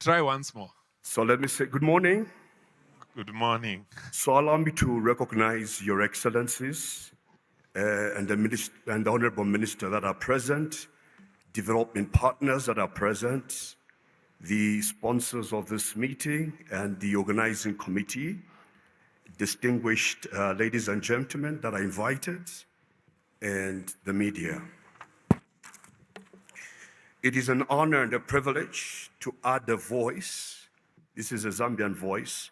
Try once more. So let me say good morning. Good morning. So allow me to recognize your excellencies and the honorable minister that are present, development partners that are present, the sponsors of this meeting and the organizing committee, distinguished ladies and gentlemen that are invited, and the media. It is an honor and a privilege to add a voice, this is a Zambian voice,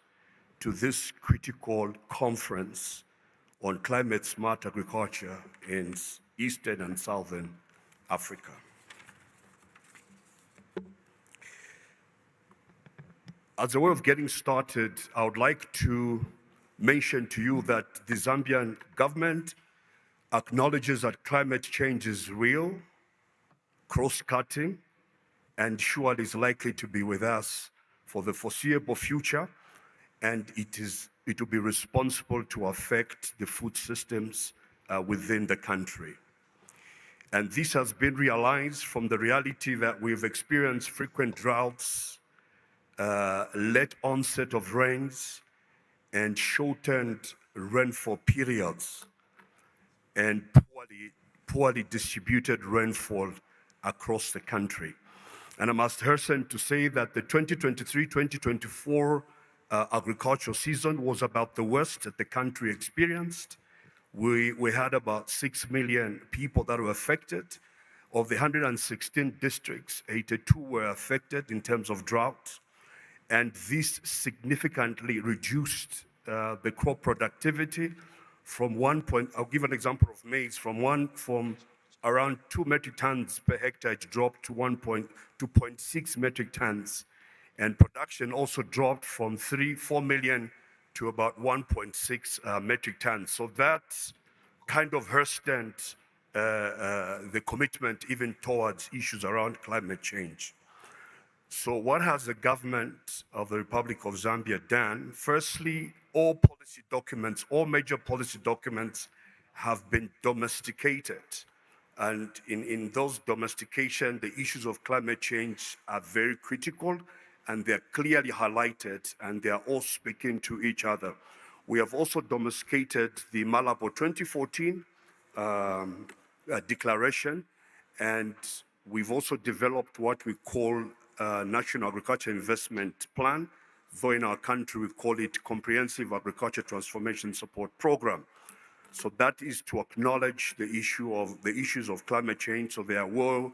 to this critical conference on climate smart agriculture in Eastern and Southern Africa. As a way of getting started, I would like to mention to you that the Zambian government acknowledges that climate change is real, cross-cutting, and surely is likely to be with us for the foreseeable future, and it will be responsible to affect the food systems within the country. And this has been realized from the reality that we've experienced frequent droughts, late onset of rains, and shortened rainfall periods, and poorly distributed rainfall across the country. And I must hasten to say that the 2023-2024 agricultural season was about the worst that the country experienced. We had about 6 million people that were affected. Of the 116 districts, 82 were affected in terms of drought. And this significantly reduced the crop productivity from I'll give an example of maize, from around 2 metric tons per hectare, it dropped to 2.6 metric tons. And production also dropped from 4 million to about 1.6 metric tons. So that kind of hastened the commitment even towards issues around climate change. So what has the government of the Republic of Zambia done? Firstly, all major policy documents have been domesticated. And in those domestication, the issues of climate change are very critical, and they're clearly highlighted, and they are all speaking to each other. We have also domesticated the Malabo 2014 declaration, and we've also developed what we call National Agriculture Investment Plan, though in our country we call it Comprehensive Agriculture Transformation Support Program. So that is to acknowledge the issues of climate change, so they are well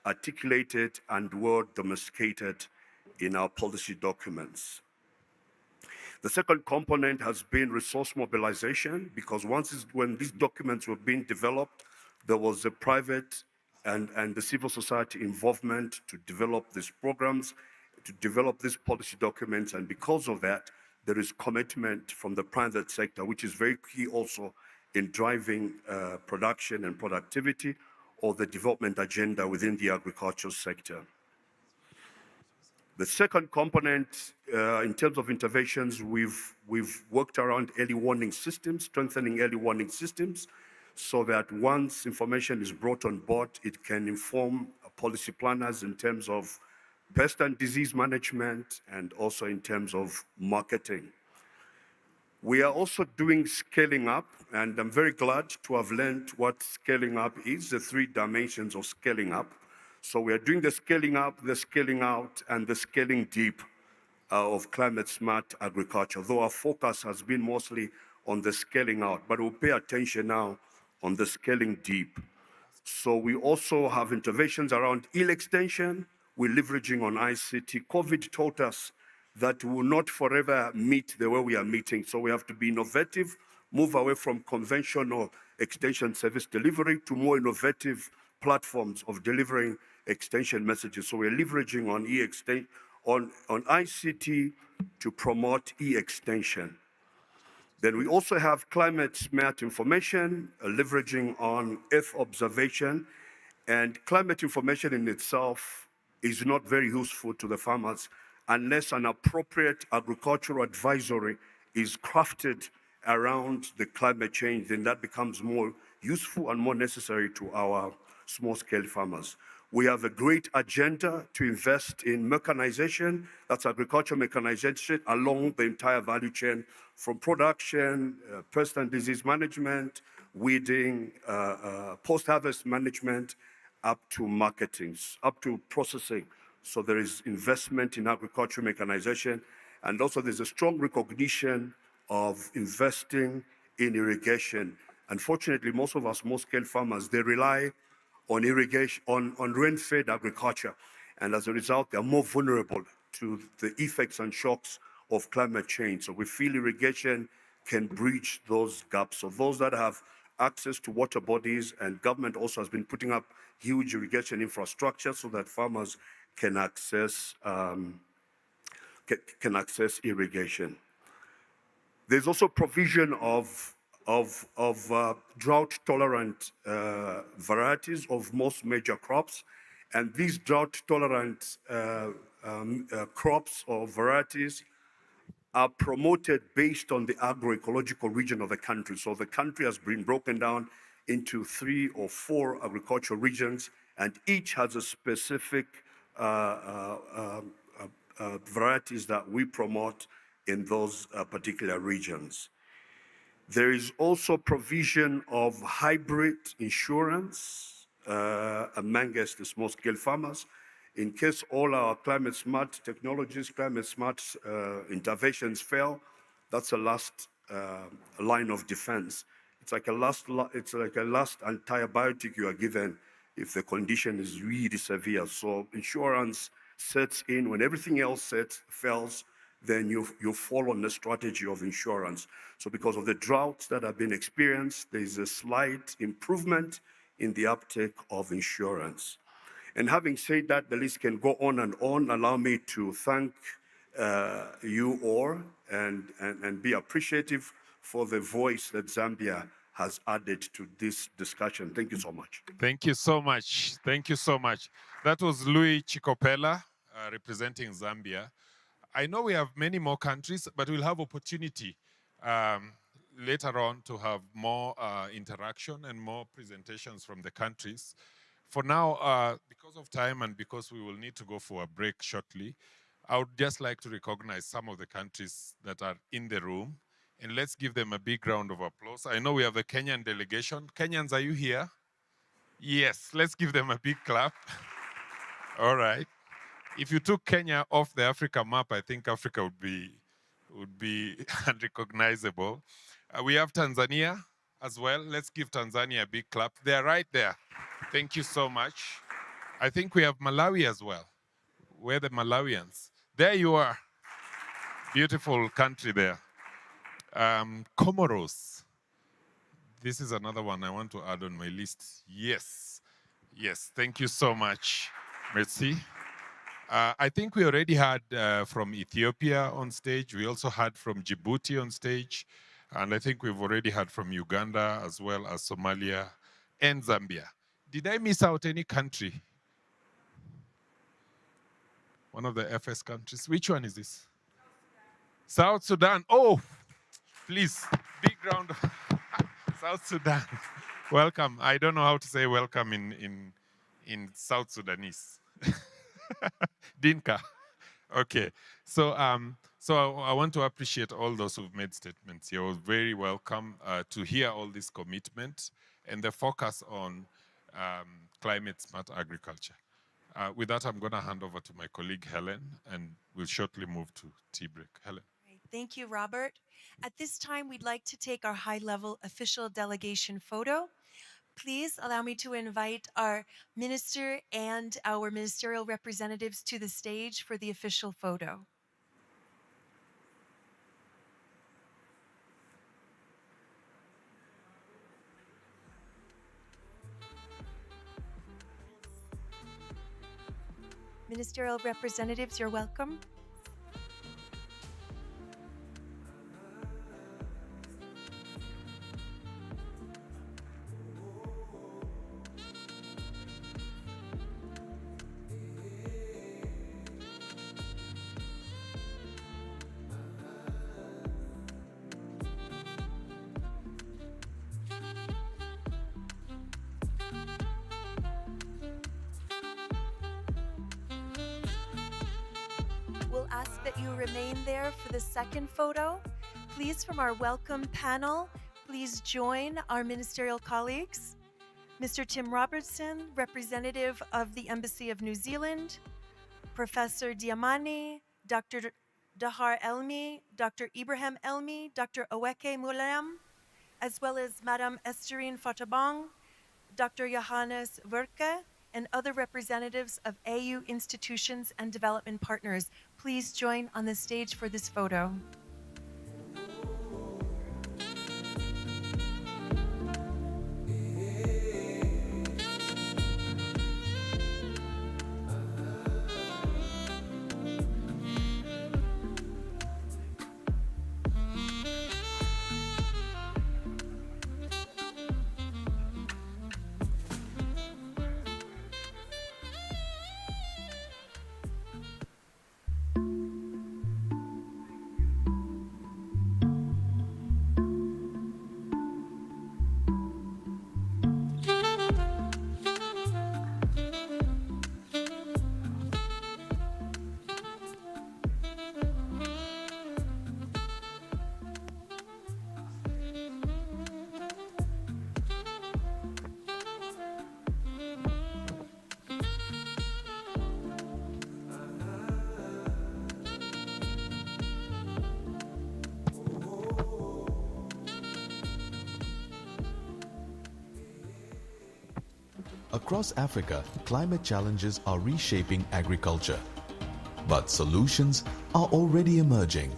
articulated and well domesticated in our policy documents. The second component has been resource mobilization, because when these documents were being developed, there was a private and the civil society involvement to develop these programs, to develop these policy documents, and because of that, there is commitment from the private sector, which is very key also in driving production and productivity or the development agenda within the agricultural sector. The second component, in terms of interventions, we've worked around early warning systems, strengthening early warning systems, so that once information is brought on board, it can inform policy planners in terms of pest and disease management and also in terms of marketing. We are also doing scaling up, and I'm very glad to have learned what scaling up is, the 3 dimensions of scaling up. So we are doing the scaling up, the scaling out, and the scaling deep of climate smart agriculture, though our focus has been mostly on the scaling out, but we'll pay attention now on the scaling deep. So we also have interventions around yield extension. We're leveraging on ICT. COVID taught us that we will not forever meet the way we are meeting. So we have to be innovative, move away from conventional extension service delivery to more innovative platforms of delivering extension messages. So we're leveraging on ICT to promote e-extension. Then we also have climate smart information, leveraging on Earth observation, and climate information in itself is not very useful to the farmers unless an appropriate agricultural advisory is crafted around the climate change. Then that becomes more useful and more necessary to our small-scale farmers. We have a great agenda to invest in mechanization, that's agriculture mechanization, along the entire value chain, from production, pest and disease management, weeding, post-harvest management, up to marketing, up to processing. So there is investment in agriculture mechanization, and also there's a strong recognition of investing in irrigation. Unfortunately, most of our small-scale farmers, they rely on irrigation, on rain-fed agriculture. And as a result, they're more vulnerable to the effects and shocks of climate change. So we feel irrigation can bridge those gaps. So those that have access to water bodies, and government also has been putting up huge irrigation infrastructure so that farmers can access irrigation. There's also provision of drought-tolerant varieties of most major crops. And these drought-tolerant crops or varieties are promoted based on the agroecological region of the country. So the country has been broken down into 3 or 4 agricultural regions, and each has a specific varieties that we promote in those particular regions. There is also provision of hybrid insurance amongst the small-scale farmers. In case all our climate-smart technologies, climate-smart interventions fail, that's a last line of defense. It's like a last antibiotic you are given if the condition is really severe. So insurance sets in when everything else fails. Then you fall on the strategy of insurance. So because of the droughts that have been experienced, there's a slight improvement in the uptake of insurance. And having said that, the list can go on and on. Allow me to thank you all and be appreciative for the voice that Zambia has added to this discussion. Thank you so much. Thank you so much. Thank you so much. That was Louis Chikopela representing Zambia. I know we have many more countries, but we'll have opportunity later on to have more interaction and more presentations from the countries. For now, because of time and because we will need to go for a break shortly, I would just like to recognize some of the countries that are in the room, and let's give them a big round of applause. I know we have the Kenyan delegation. Kenyans, are you here? Yes, let's give them a big clap. All right. If you took Kenya off the Africa map, I think Africa would be unrecognizable. We have Tanzania as well. Let's give Tanzania a big clap. They're right there. Thank you so much. I think we have Malawi as well. Where are the Malawians? There you are. Beautiful country there. Comoros. This is another one I want to add on my list. Yes. Yes, thank you so much. Merci. I think we already had from Ethiopia on stage. We also had from Djibouti on stage. And I think we've already had from Uganda as well as Somalia and Zambia. Did I miss out any country? One of the FS countries. Which one is this? South Sudan. Oh, please, big round of South Sudan. Welcome. I don't know how to say welcome in South Sudanese. Dinka. Okay. So I want to appreciate all those who've made statements. You're very welcome to hear all this commitment and the focus on climate smart agriculture. With that, I'm going to hand over to my colleague Helen, and we'll shortly move to tea break. Helen. Thank you, Robert. At this time, we'd like to take our high-level official delegation photo. Please allow me to invite our minister and our ministerial representatives to the stage for the official photo. Ministerial representatives, you're welcome. that you remain there for the second photo. Please, from our welcome panel, please join our ministerial colleagues. Mr. Tim Robertson, representative of the Embassy of New Zealand, Professor Diamani, Dr. Dahar Elmi, Dr. Ibrahim Elmi, Dr. Oweke Mulam, as well as Madam Esterine Fatabang, Dr. Johannes Verke, and other representatives of AU institutions and development partners. Please join on the stage for this photo. Across Africa, climate challenges are reshaping agriculture. But solutions are already emerging.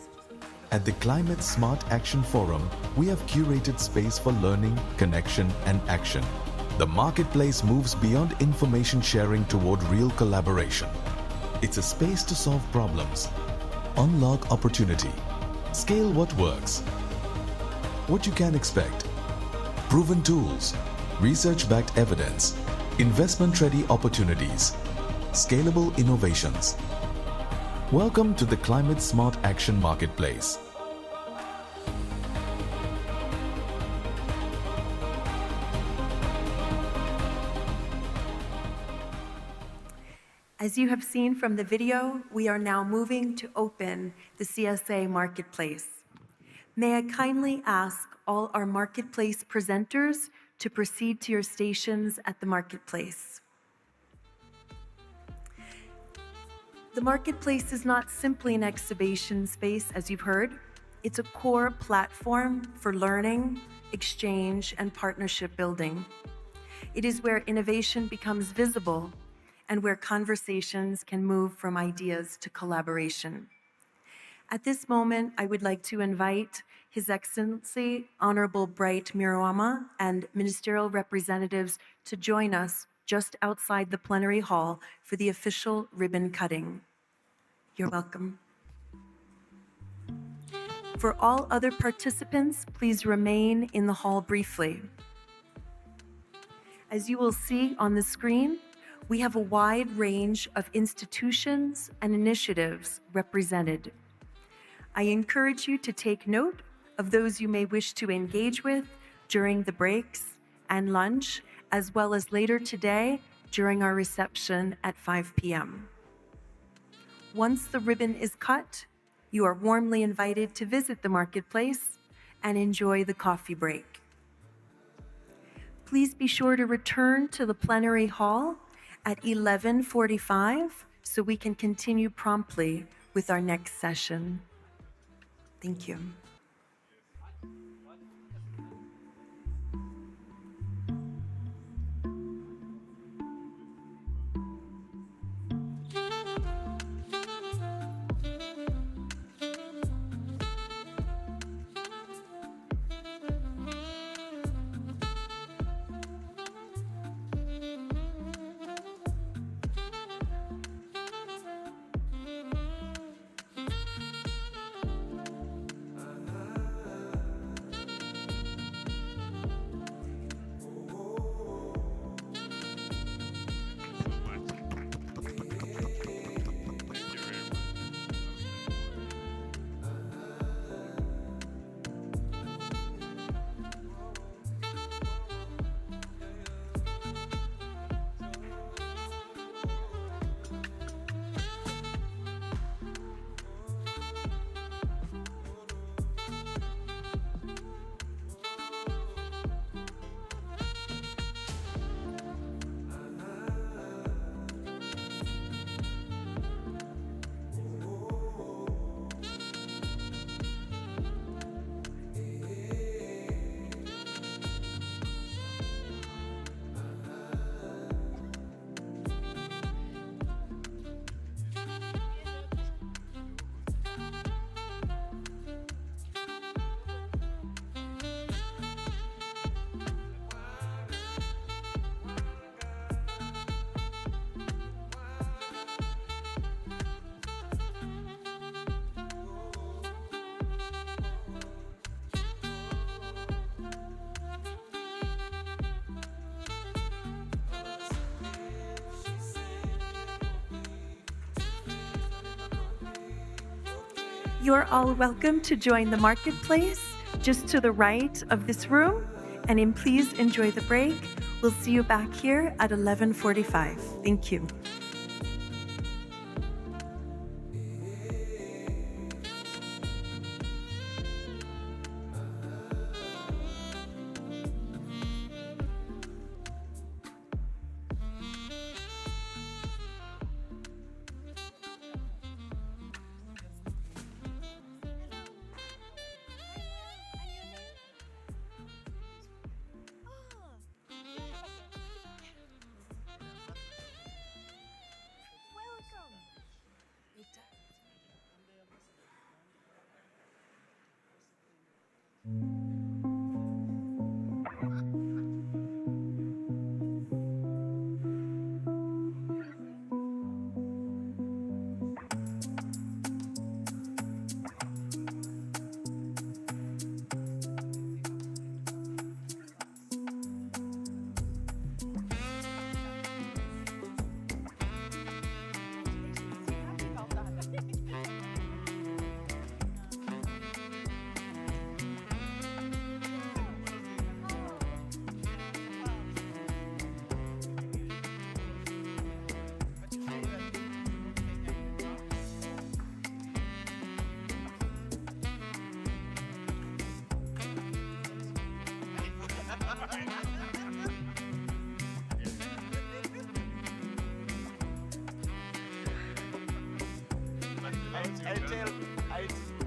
At the Climate Smart Action Forum, we have curated space for learning, connection, and action. The marketplace moves beyond information sharing toward real collaboration. It's a space to solve problems, unlock opportunity, scale what works, what you can expect, proven tools, research-backed evidence, investment-ready opportunities, scalable innovations. Welcome to the Climate Smart Action Marketplace. As you have seen from the video, we are now moving to open the CSA Marketplace. May I kindly ask all our Marketplace presenters to proceed to your stations at the Marketplace. The Marketplace is not simply an exhibition space, as you've heard. It's a core platform for learning, exchange, and partnership building. It is where innovation becomes visible and where conversations can move from ideas to collaboration. At this moment, I would like to invite His Excellency Honorable Bright Miruama and ministerial representatives to join us just outside the plenary hall for the official ribbon cutting. You're welcome. For all other participants, please remain in the hall briefly. As you will see on the screen, we have a wide range of institutions and initiatives represented. I encourage you to take note of those you may wish to engage with during the breaks and lunch, as well as later today during our reception at 5 p.m. Once the ribbon is cut, you are warmly invited to visit the Marketplace and enjoy the coffee break. Please be sure to return to the plenary hall at 11:45 so we can continue promptly with our next session. Thank you. You're all welcome to join the marketplace just to the right of this room. And please enjoy the break. We'll see you back here at 11:45. Thank you.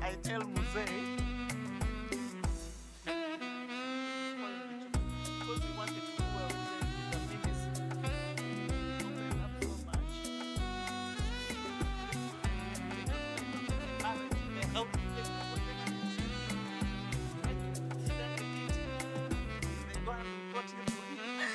I tell Mzee because we wanted to do a the ministry. Open up so much. They help them connect. Then they go and report him to him.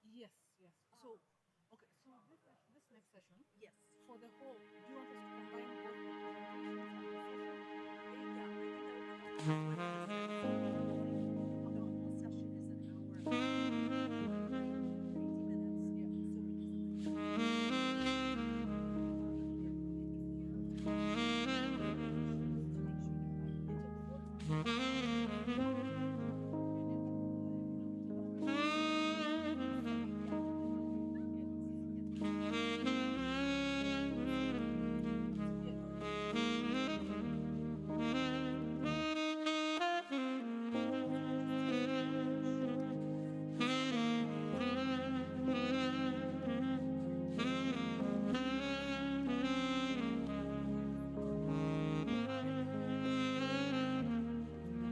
Yes, yes. So, okay. So this next session, yes, for the whole. Do you want us to combine both the presentations and the session? Yeah, I think that would be the whole session is an hour. 90 minutes. Yeah. So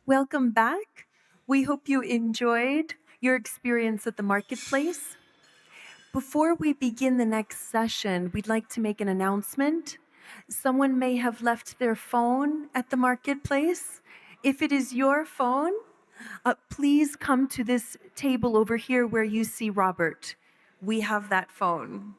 Welcome back. We hope you enjoyed your experience at the marketplace. Before we begin the next session, we'd like to make an announcement. Someone may have left their phone at the marketplace. If it is your phone, please come to this table over here where you see Robert. We have that phone.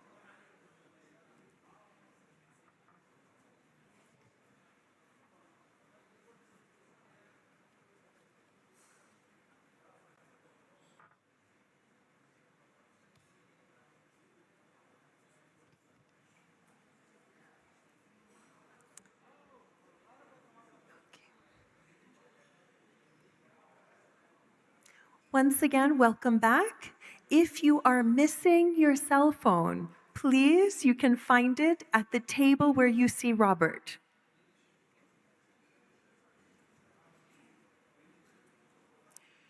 Once again, welcome back. If you are missing your cell phone, please, you can find it at the table where you see Robert.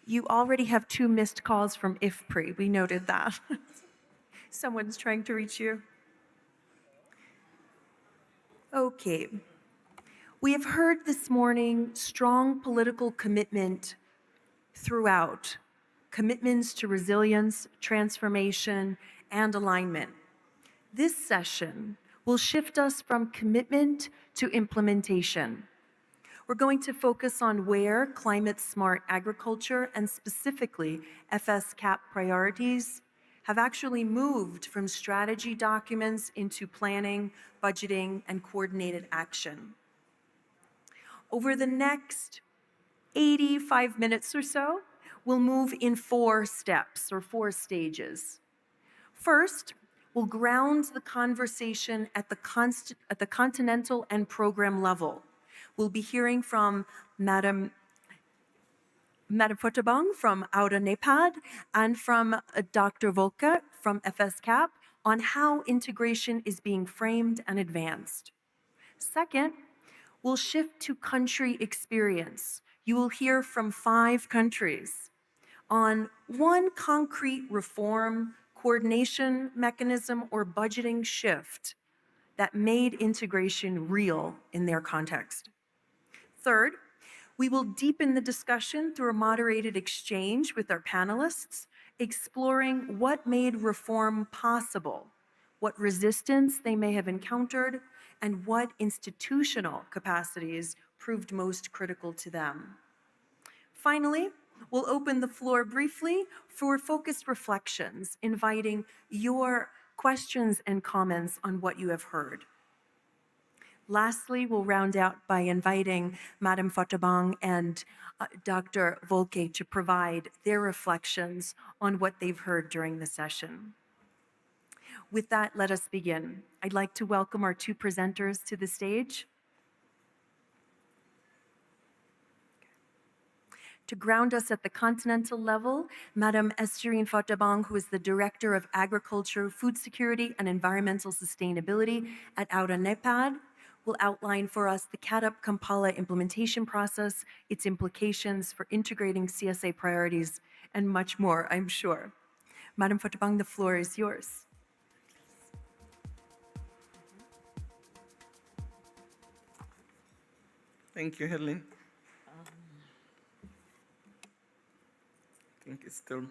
You already have 2 missed calls from IFPRI. We noted that. Someone's trying to reach you. Okay. We have heard this morning strong political commitment throughout, commitments to resilience, transformation, and alignment. This session will shift us from commitment to implementation. We're going to focus on where climate-smart agriculture, and specifically FSCAP priorities, have actually moved from strategy documents into planning, budgeting, and coordinated action. Over the next 85 minutes or so, we'll move in 4 steps or 4 stages. First, we'll ground the conversation at the continental and program level. We'll be hearing from Madam Fotabang from Auda NEPAD and from Dr. Volker from FSCAP on how integration is being framed and advanced. Second, we'll shift to country experience. You will hear from 5 countries on one concrete reform, coordination mechanism, or budgeting shift that made integration real in their context. Third, we will deepen the discussion through a moderated exchange with our panelists, exploring what made reform possible, what resistance they may have encountered, and what institutional capacities proved most critical to them. Finally, we'll open the floor briefly for focused reflections, inviting your questions and comments on what you have heard. Lastly, we'll round out by inviting Madam Fotabang and Dr. Volke to provide their reflections on what they've heard during the session. With that, let us begin. I'd like to welcome our 2 presenters to the stage. To ground us at the continental level, Madam Estherine Fotabang, who is the Director of Agriculture, Food Security, and Environmental Sustainability at Auda NEPAD, will outline for us the CAADP Kampala implementation process, its implications for integrating CSA priorities, and much more, I'm sure. Madam Fotabang, the floor is yours. Thank you, Helen. I think it's still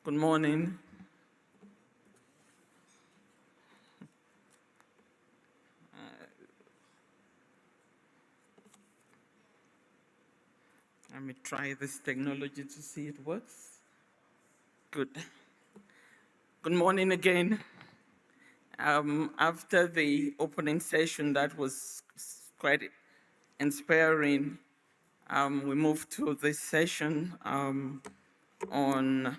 good morning. Let me try this technology to see it works. Good. Good morning again. After the opening session that was quite inspiring, we moved to this session on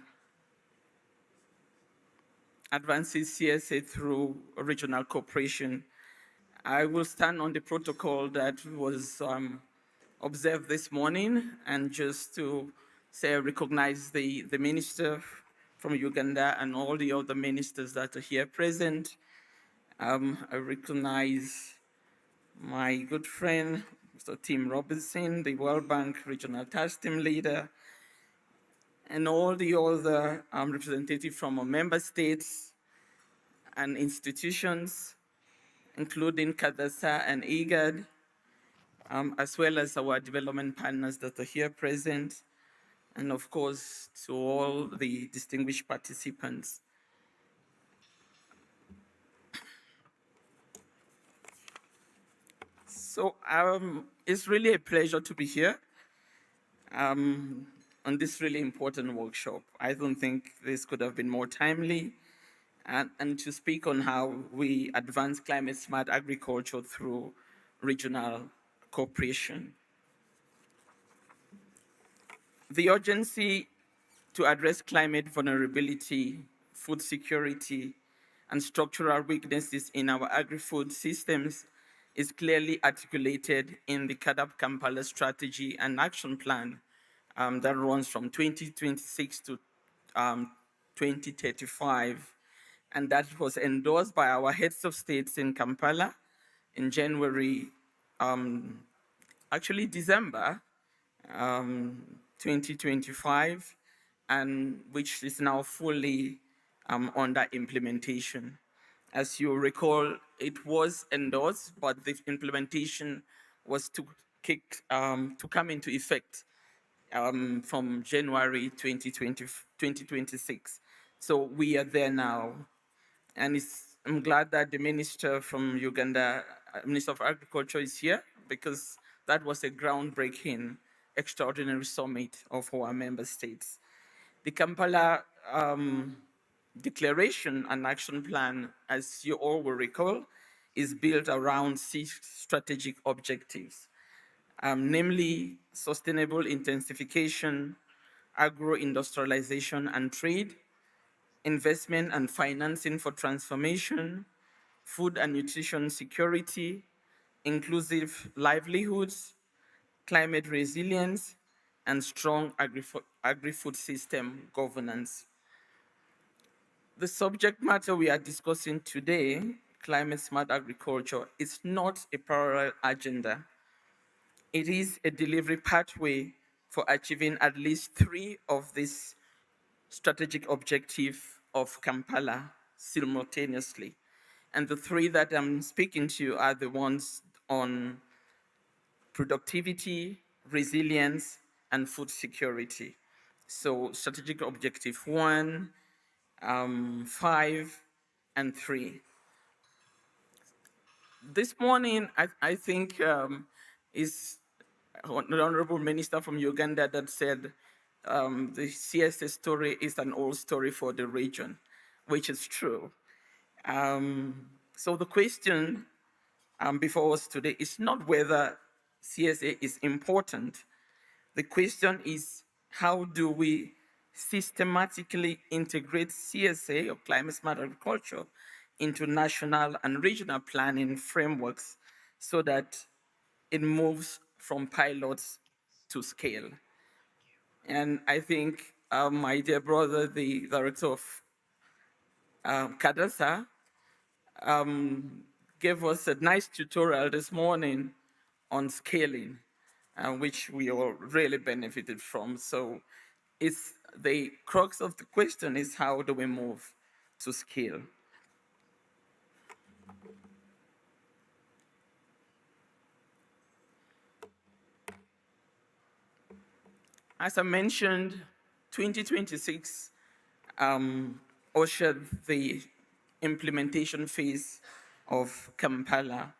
advancing CSA through regional cooperation. I will stand on the protocol that was observed this morning, and just to say I recognize the minister from Uganda and all the other ministers that are here present. I recognize my good friend, Mr. Tim Robinson, the World Bank Regional Task Team Leader, and all the other representatives from our member states and institutions, including CADASA and IGAD, as well as our development partners that are here present, and of course, to all the distinguished participants. So it's really a pleasure to be here on this really important workshop. I don't think this could have been more timely, and to speak on how we advance climate smart agriculture through regional cooperation. The urgency to address climate vulnerability, food security, and structural weaknesses in our agri-food systems is clearly articulated in the KADAP Kampala strategy and action plan that runs from 2026 to 2035. And that was endorsed by our heads of states in Kampala in January, actually December 2025, and which is now fully under implementation. As you recall, it was endorsed, but the implementation was to come into effect from January 2026. So we are there now. And I'm glad that the minister from Uganda, Minister of Agriculture, is here, because that was a groundbreaking, extraordinary summit of our member states. The Kampala Declaration and Action Plan, as you all will recall, is built around 6 strategic objectives, namely sustainable intensification, agro-industrialization and trade, investment and financing for transformation, food and nutrition security, inclusive livelihoods, climate resilience, and strong agri-food system governance. The subject matter we are discussing today, climate smart agriculture, is not a parallel agenda. It is a delivery pathway for achieving at least 3 of these strategic objectives of Kampala simultaneously. And the 3 that I'm speaking to are the ones on productivity, resilience, and food security. So strategic objective 1, 5, and 3. This morning, I think is the Honorable Minister from Uganda that said the CSA story is an old story for the region, which is true. So the question before us today is not whether CSA is important. The question is, how do we systematically integrate CSA, or climate smart agriculture, into national and regional planning frameworks so that it moves from pilots to scale? And I think my dear brother, the director of CADASA, gave us a nice tutorial this morning on scaling, which we all really benefited from. So it's the crux of the question is, how do we move to scale? As I mentioned, 2026 ushered the implementation phase of Kampala.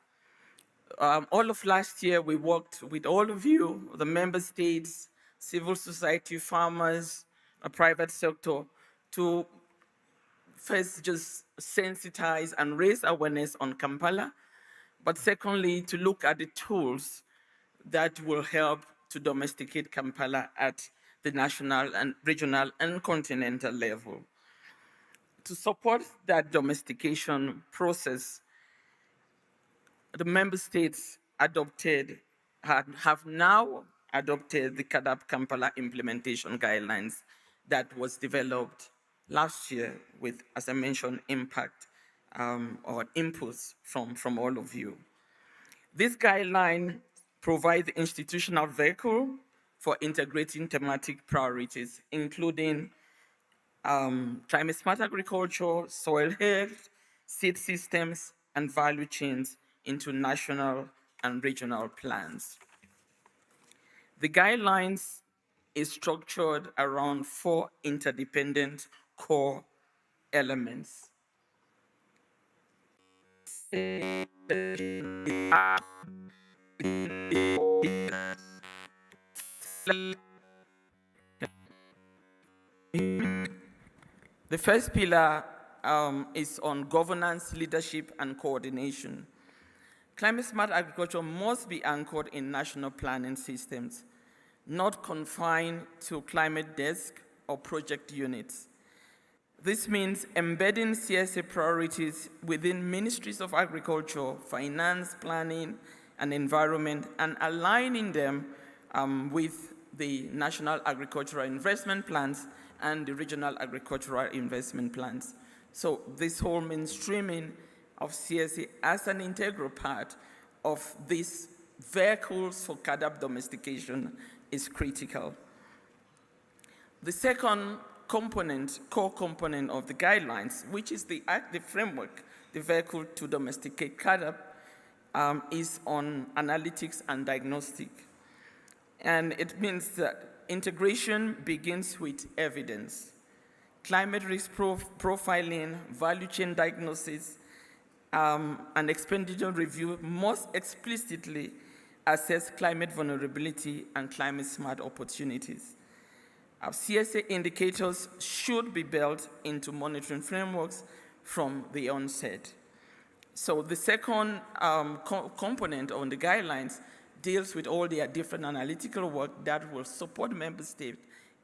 All of last year, we worked with all of you, the member states, civil society, farmers, a private sector, to first just sensitize and raise awareness on Kampala, but secondly, to look at the tools that will help to domesticate Kampala at the national and regional and continental level. To support that domestication process, the member states have now adopted the KADAP Kampala implementation guidelines that was developed last year with, as I mentioned, impact or inputs from all of you. This guideline provides the institutional vehicle for integrating thematic priorities, including climate smart agriculture, soil health, seed systems, and value chains into national and regional plans. The guidelines is structured around 4 interdependent core elements. The first pillar is on governance, leadership, and coordination. Climate-smart agriculture must be anchored in national planning systems, not confined to climate desk or project units. This means embedding CSA priorities within ministries of agriculture, finance, planning, and environment, and aligning them with the national agricultural investment plans and the regional agricultural investment plans. So this whole mainstreaming of CSA as an integral part of these vehicles for CAADP domestication is critical. The second component, core component of the guidelines, which is the framework, the vehicle to domesticate CAADP, is on analytics and diagnostic. And it means that integration begins with evidence. Climate risk profiling, value chain diagnosis, and expenditure review must explicitly assess climate vulnerability and climate-smart opportunities. Our CSA indicators should be built into monitoring frameworks from the onset. So the second component on the guidelines deals with all their different analytical work that will support member states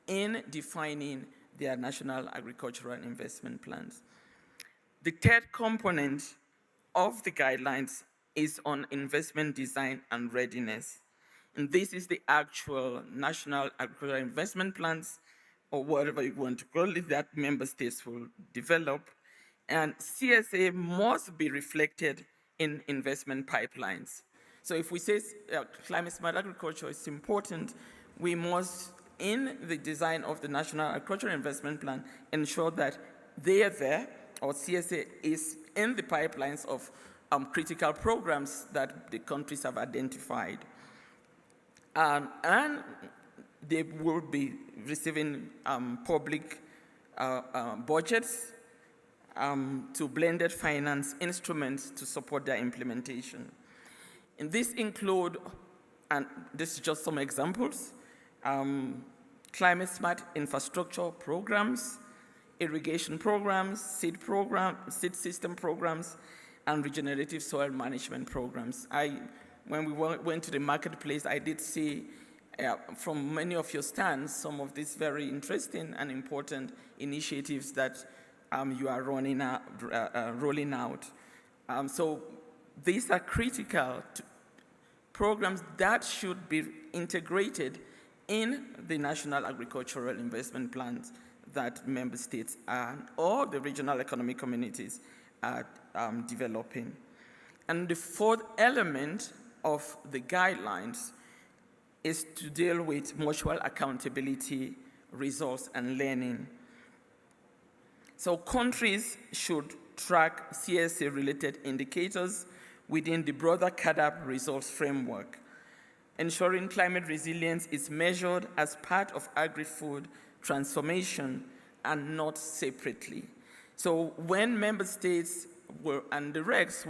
in defining their national agricultural investment plans. The third component of the guidelines is on investment design and readiness. And this is the actual national agricultural investment plans, or whatever you want to call it, that member states will develop. And CSA must be reflected in investment pipelines. So if we say climate-smart agriculture is important, we must, in the design of the National Agricultural Investment Plan, ensure that they are there, or CSA is in the pipelines of critical programs that the countries have identified. And they will be receiving public budgets to blended finance instruments to support their implementation. And this include, and this is just some examples, climate-smart infrastructure programs, irrigation programs, seed system programs, and regenerative soil management programs. When we went to the marketplace, I did see from many of your stands some of these very interesting and important initiatives that you are rolling out. So these are critical programs that should be integrated in the national agricultural investment plans that member states and all the regional economic communities are developing. And the fourth element of the guidelines is to deal with mutual accountability, results, and learning. So countries should track CSA-related indicators within the broader CAADP results framework. Ensuring climate resilience is measured as part of agri-food transformation and not separately. So when member states and the regs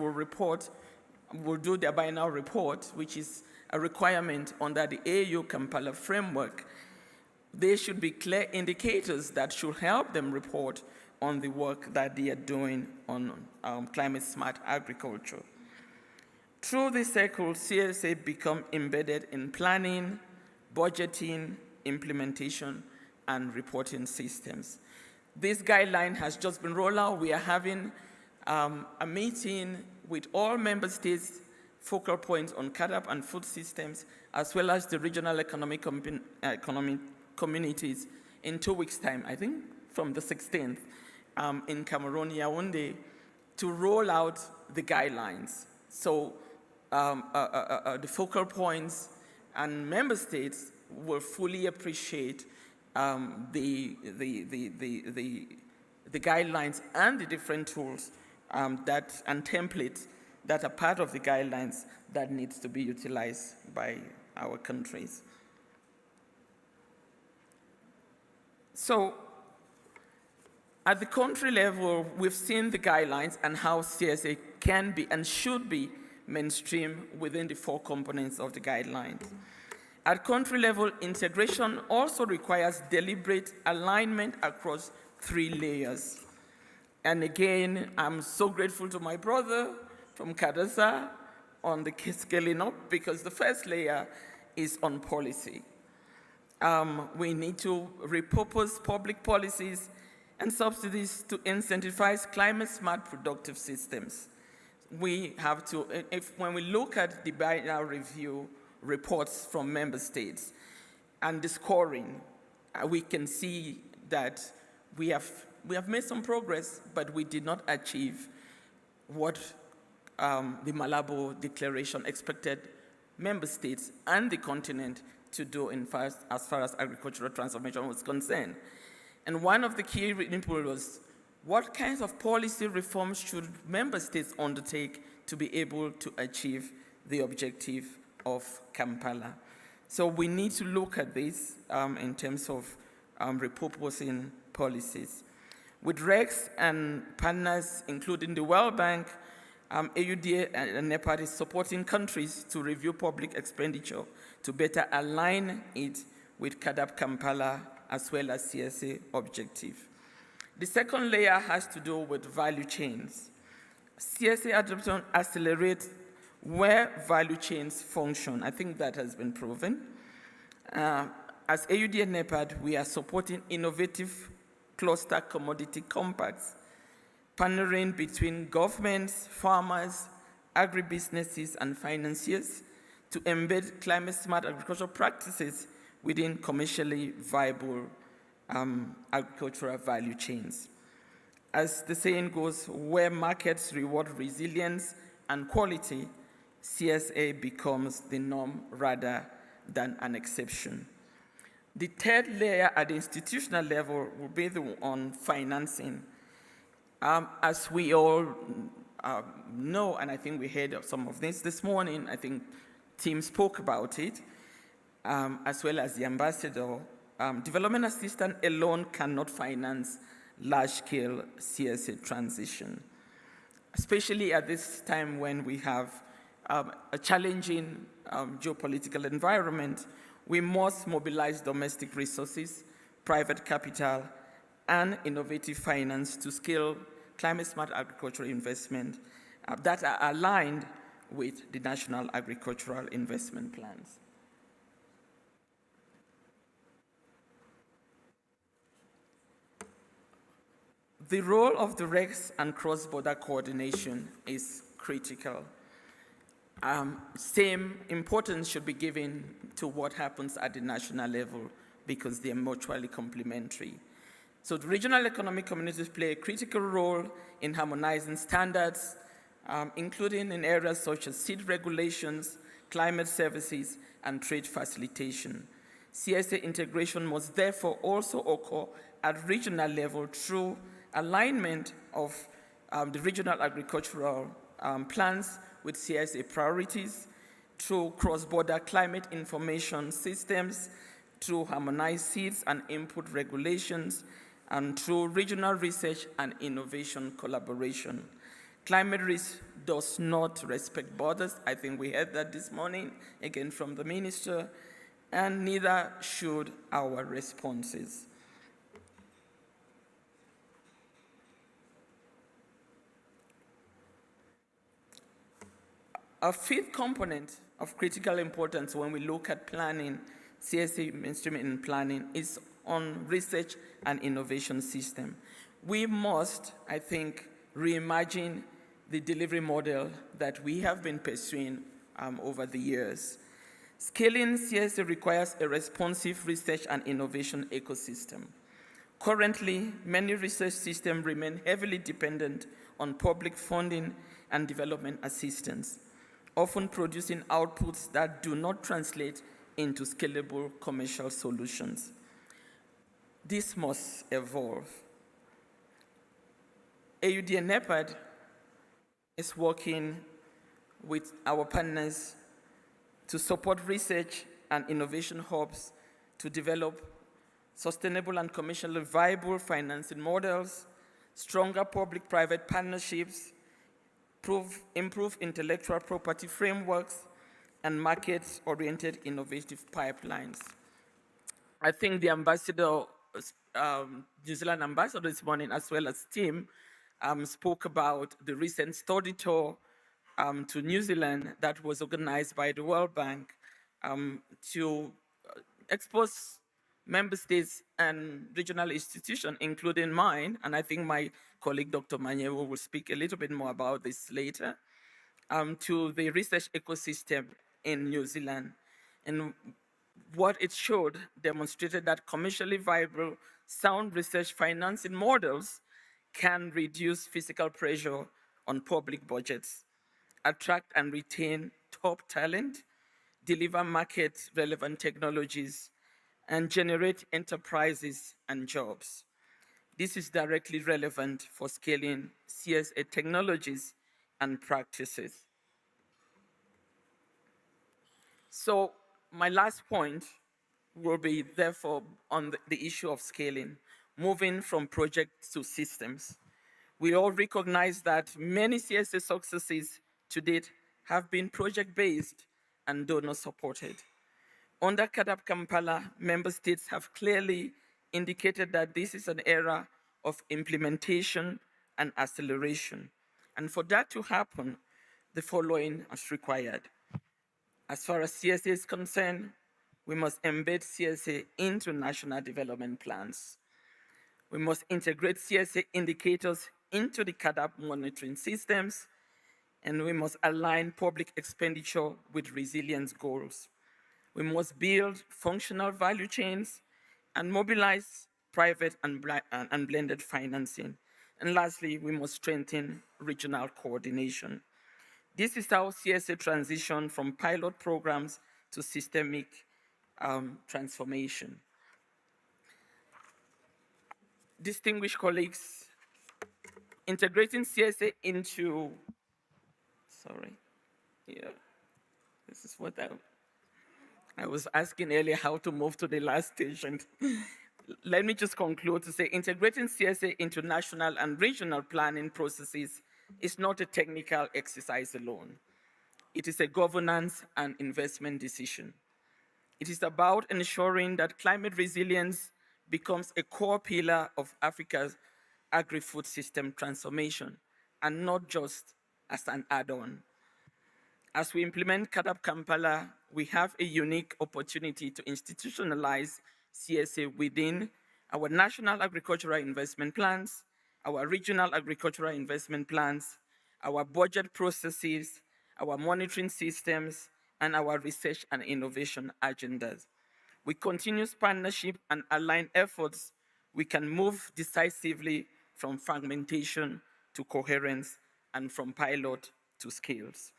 will do their biennial report, which is a requirement under the AU Kampala framework, there should be clear indicators that should help them report on the work that they are doing on climate-smart agriculture. Through this cycle, CSA become embedded in planning, budgeting, implementation, and reporting systems. This guideline has just been rolled out. We are having a meeting with all member states, focal points on CAADP and food systems, as well as the regional economic communities in 2 weeks' time, I think from the 16th, in Cameroon, Yaoundé, to roll out the guidelines. So the focal points and member states will fully appreciate the guidelines and the different tools and templates that are part of the guidelines that needs to be utilized by our countries. So, at the country level, we've seen the guidelines and how CSA can be and should be mainstream within the 4 components of the guidelines. At country level, integration also requires deliberate alignment across 3 layers. And again, I'm so grateful to my brother from CADASA on the scaling up, because the first layer is on policy. We need to repurpose public policies and subsidies to incentivize climate-smart productive systems. We have to, when we look at the biennial review reports from member states and the scoring, we can see that we have made some progress, but we did not achieve what the Malabo Declaration expected member states and the continent to do as far as agricultural transformation was concerned. And one of the key inputs was, what kinds of policy reforms should member states undertake to be able to achieve the objective of Kampala? So we need to look at this in terms of repurposing policies. With REX and partners, including the World Bank, AUDA and NEPAD is supporting countries to review public expenditure to better align it with CAADP Kampala as well as CSA objective. The second layer has to do with value chains. CSA adoption accelerates where value chains function. I think that has been proven. As AUD and NEPAD, we are supporting innovative cluster commodity compacts, partnering between governments, farmers, agribusinesses, and financiers to embed climate-smart agricultural practices within commercially viable agricultural value chains. As the saying goes, where markets reward resilience and quality, CSA becomes the norm rather than an exception. The third layer at the institutional level will be the one on financing. As we all know, and I think we heard of some of this morning, I think Tim spoke about it, as well as the ambassador, development assistance alone cannot finance large-scale CSA transition, especially at this time when we have a challenging geopolitical environment. We must mobilize domestic resources, private capital, and innovative finance to scale climate-smart agricultural investment that are aligned with the National Agricultural Investment Plans. The role of the REX and cross-border coordination is critical. Same importance should be given to what happens at the national level because they are mutually complementary. So the regional economic communities play a critical role in harmonizing standards, including in areas such as seed regulations, climate services, and trade facilitation. CSA integration must therefore also occur at regional level through alignment of the regional agricultural plans with CSA priorities, through cross-border climate information systems, through harmonized seeds and input regulations, and through regional research and innovation collaboration. Climate risk does not respect borders. I think we heard that this morning, again from the minister, and neither should our responses. A fifth component of critical importance when we look at planning, CSA mainstreaming in planning, is on research and innovation system. We must, I think, reimagine the delivery model that we have been pursuing over the years. Scaling CSA requires a responsive research and innovation ecosystem. Currently, many research systems remain heavily dependent on public funding and development assistance, often producing outputs that do not translate into scalable commercial solutions. This must evolve. AUD and NEPAD is working with our partners to support research and innovation hubs to develop sustainable and commercially viable financing models, stronger public-private partnerships, improve intellectual property frameworks, and market-oriented innovative pipelines. I think the ambassador, New Zealand ambassador this morning, as well as team, spoke about the recent study tour to New Zealand that was organized by the World Bank to expose member states and regional institutions, including mine, and I think my colleague Dr. Manyewo will speak a little bit more about this later, to the research ecosystem in New Zealand. And what it showed demonstrated that commercially viable, sound research financing models can reduce fiscal pressure on public budgets, attract and retain top talent, deliver market-relevant technologies, and generate enterprises and jobs. This is directly relevant for scaling CSA technologies and practices. So my last point will be therefore on the issue of scaling, moving from projects to systems. We all recognize that many CSA successes to date have been project-based and donor-supported. Under CAADP Kampala, member states have clearly indicated that this is an era of implementation and acceleration. And for that to happen, the following is required. As far as CSA is concerned, we must embed CSA into national development plans. We must integrate CSA indicators into the CAADP monitoring systems, and we must align public expenditure with resilience goals. We must build functional value chains and mobilize private and blended financing. And lastly, we must strengthen regional coordination. This is how CSA transition from pilot programs to systemic transformation. Distinguished colleagues, integrating CSA into, this is what I was asking earlier how to move to the last station. Let me just conclude to say integrating CSA into national and regional planning processes is not a technical exercise alone. It is a governance and investment decision. It is about ensuring that climate resilience becomes a core pillar of Africa's agri-food system transformation, and not just as an add-on. As we implement CAADP Kampala, we have a unique opportunity to institutionalize CSA within our national agricultural investment plans, our regional agricultural investment plans, our budget processes, our monitoring systems, and our research and innovation agendas. With continuous partnership and aligned efforts, we can move decisively from fragmentation to coherence and from pilot to scales.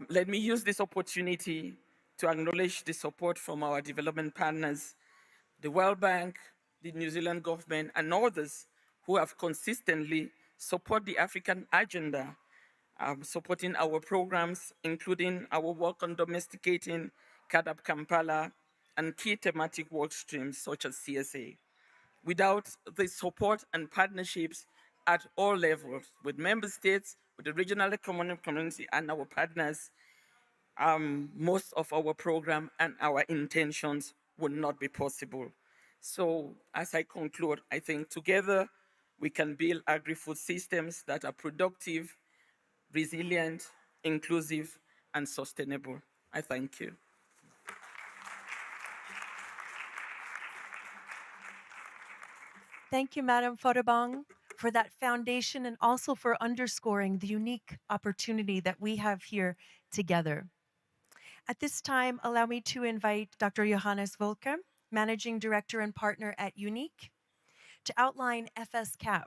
Let me use this opportunity to acknowledge the support from our development partners, the World Bank, the New Zealand government, and others who have consistently supported the African agenda, supporting our programs, including our work on domesticating CAADP Kampala and key thematic work streams such as CSA. Without the support and partnerships at all levels with member states, with the regional economic community and our partners, most of our program and our intentions would not be possible. So as I conclude, I think together we can build agri-food systems that are productive, resilient, inclusive, and sustainable. I thank you. Thank you, Madam Fodabong, for that foundation and also for underscoring the unique opportunity that we have here together. At this time, allow me to invite Dr. Johannes Volker, Managing Director and Partner at UNIC, to outline FSCAP,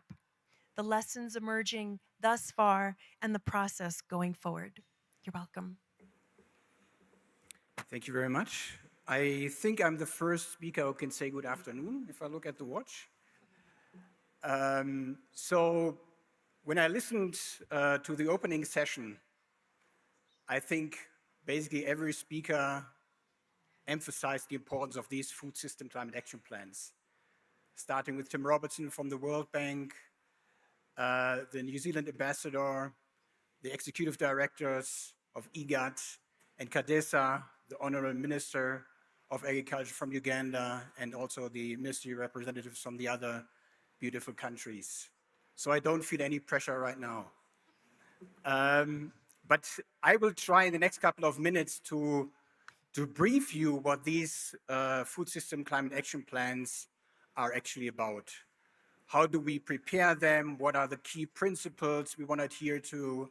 the lessons emerging thus far and the process going forward. You're welcome. Thank you very much. I think I'm the first speaker who can say good afternoon if I look at the watch. So when I listened to the opening session I think basically every speaker emphasized the importance of these food system climate action plans, starting with Tim Robertson from the World Bank, the New Zealand ambassador, the executive directors of IGAD, and Kadesa, the Honorable Minister of Agriculture from Uganda, and also the ministry representatives from the other beautiful countries. So I don't feel any pressure right now. But I will try in the next couple of minutes to brief you what these food system climate action plans are actually about. How do we prepare them? What are the key principles we want to adhere to?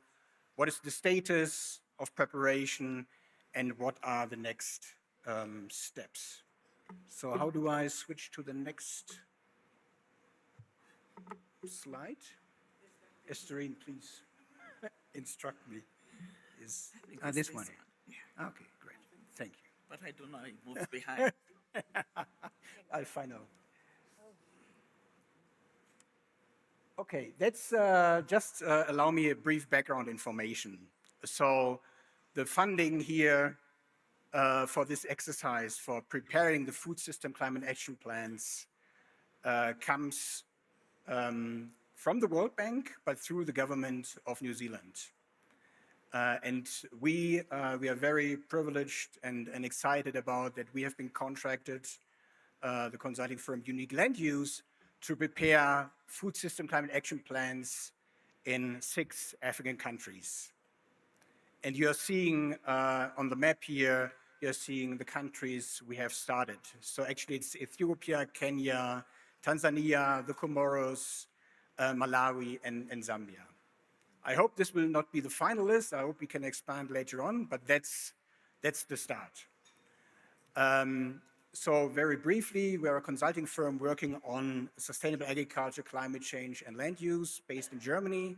What is the status of preparation? And what are the next steps? So how do I switch to the next slide? Esterine, please instruct me. Is this one? Okay, great. Thank you. But I don't know, it moves behind. I'll find out. Okay, that's just allow me a brief background information. So the funding here for this exercise for preparing the food system climate action plans comes from the World Bank, but through the government of New Zealand. And we are very privileged and excited about that we have been contracted, the consulting firm Unique Land Use, to prepare food system climate action plans in 6 African countries. And you're seeing on the map here, you're seeing the countries we have started. So actually it's Ethiopia, Kenya, Tanzania, the Comoros, Malawi, and Zambia. I hope this will not be the final list. I hope we can expand later on, but that's the start. So very briefly, we're a consulting firm working on sustainable agriculture, climate change, and land use based in Germany.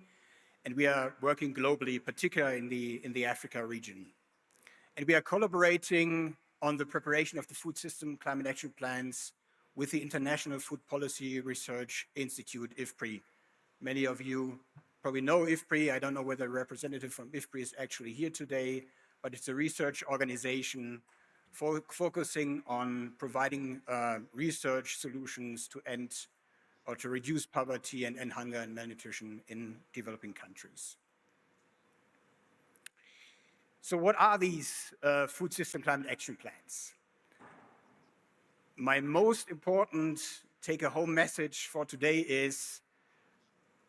And we are working globally, particularly in the Africa region. And we are collaborating on the preparation of the food system climate action plans with the International Food Policy Research Institute, IFPRI. Many of you probably know IFPRI. I don't know whether a representative from IFPRI is actually here today, but it's a research organization focusing on providing research solutions to end or to reduce poverty and hunger and malnutrition in developing countries. So what are these food system climate action plans? My most important take-home message for today is,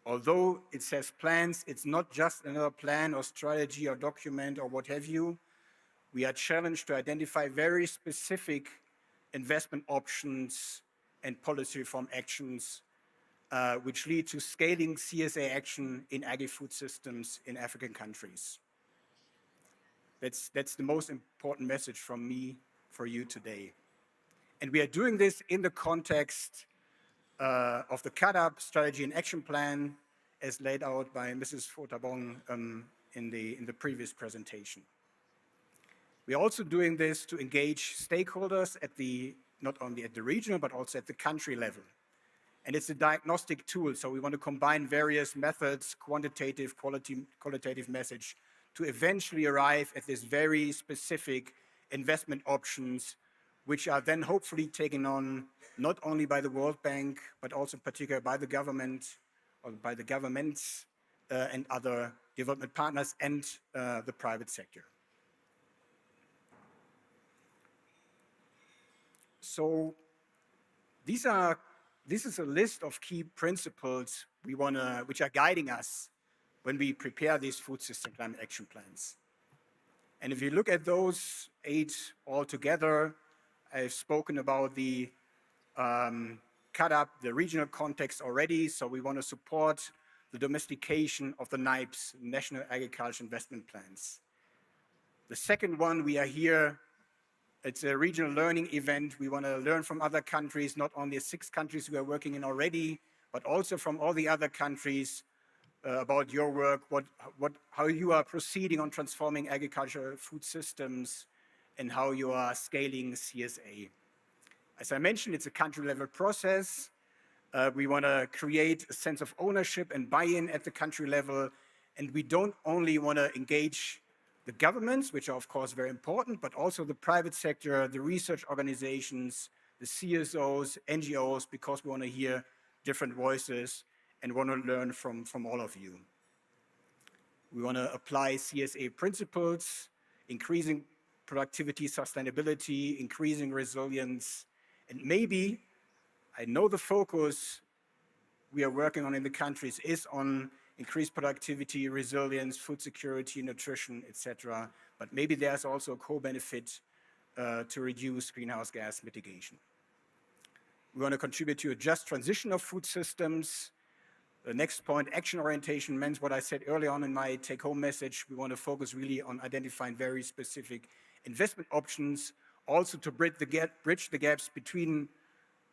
although it says plans, it's not just another plan or strategy or document or what have you. We are challenged to identify very specific investment options and policy reform actions which lead to scaling CSA action in agri-food systems in African countries. That's the most important message from me for you today. And we are doing this in the context of the CAADP strategy and action plan as laid out by Mrs. Fotabong in the previous presentation. We're also doing this to engage stakeholders not only at the regional, but also at the country level. And it's a diagnostic tool, so we want to combine various methods, quantitative, qualitative message, to eventually arrive at this very specific investment options, which are then hopefully taken on not only by the World Bank, but also in particular by the government, or by the governments and other development partners and the private sector. So this is a list of key principles which are guiding us when we prepare these food system climate action plans. And if you look at those 8 altogether, I've spoken about the CAADP, the regional context already, so we want to support the domestication of the NAIPs, National Agriculture Investment Plans. The second one, we are here, it's a regional learning event. We want to learn from other countries, not only 6 countries we are working in already, but also from all the other countries about your work, how you are proceeding on transforming agricultural food systems and how you are scaling CSA. As I mentioned, it's a country-level process. We want to create a sense of ownership and buy-in at the country level, and we don't only want to engage the governments, which are of course very important, but also the private sector, the research organizations, the CSOs, NGOs, because we want to hear different voices and want to learn from all of you. We want to apply CSA principles, increasing productivity, sustainability, increasing resilience, and maybe, I know the focus we are working on in the countries is on increased productivity, resilience, food security, nutrition, etc. But maybe there's also a co-benefit to reduce greenhouse gas mitigation. We want to contribute to a just transition of food systems. The next point, action orientation, means what I said early on in my take-home message. We want to focus really on identifying very specific investment options, also to bridge the gaps between,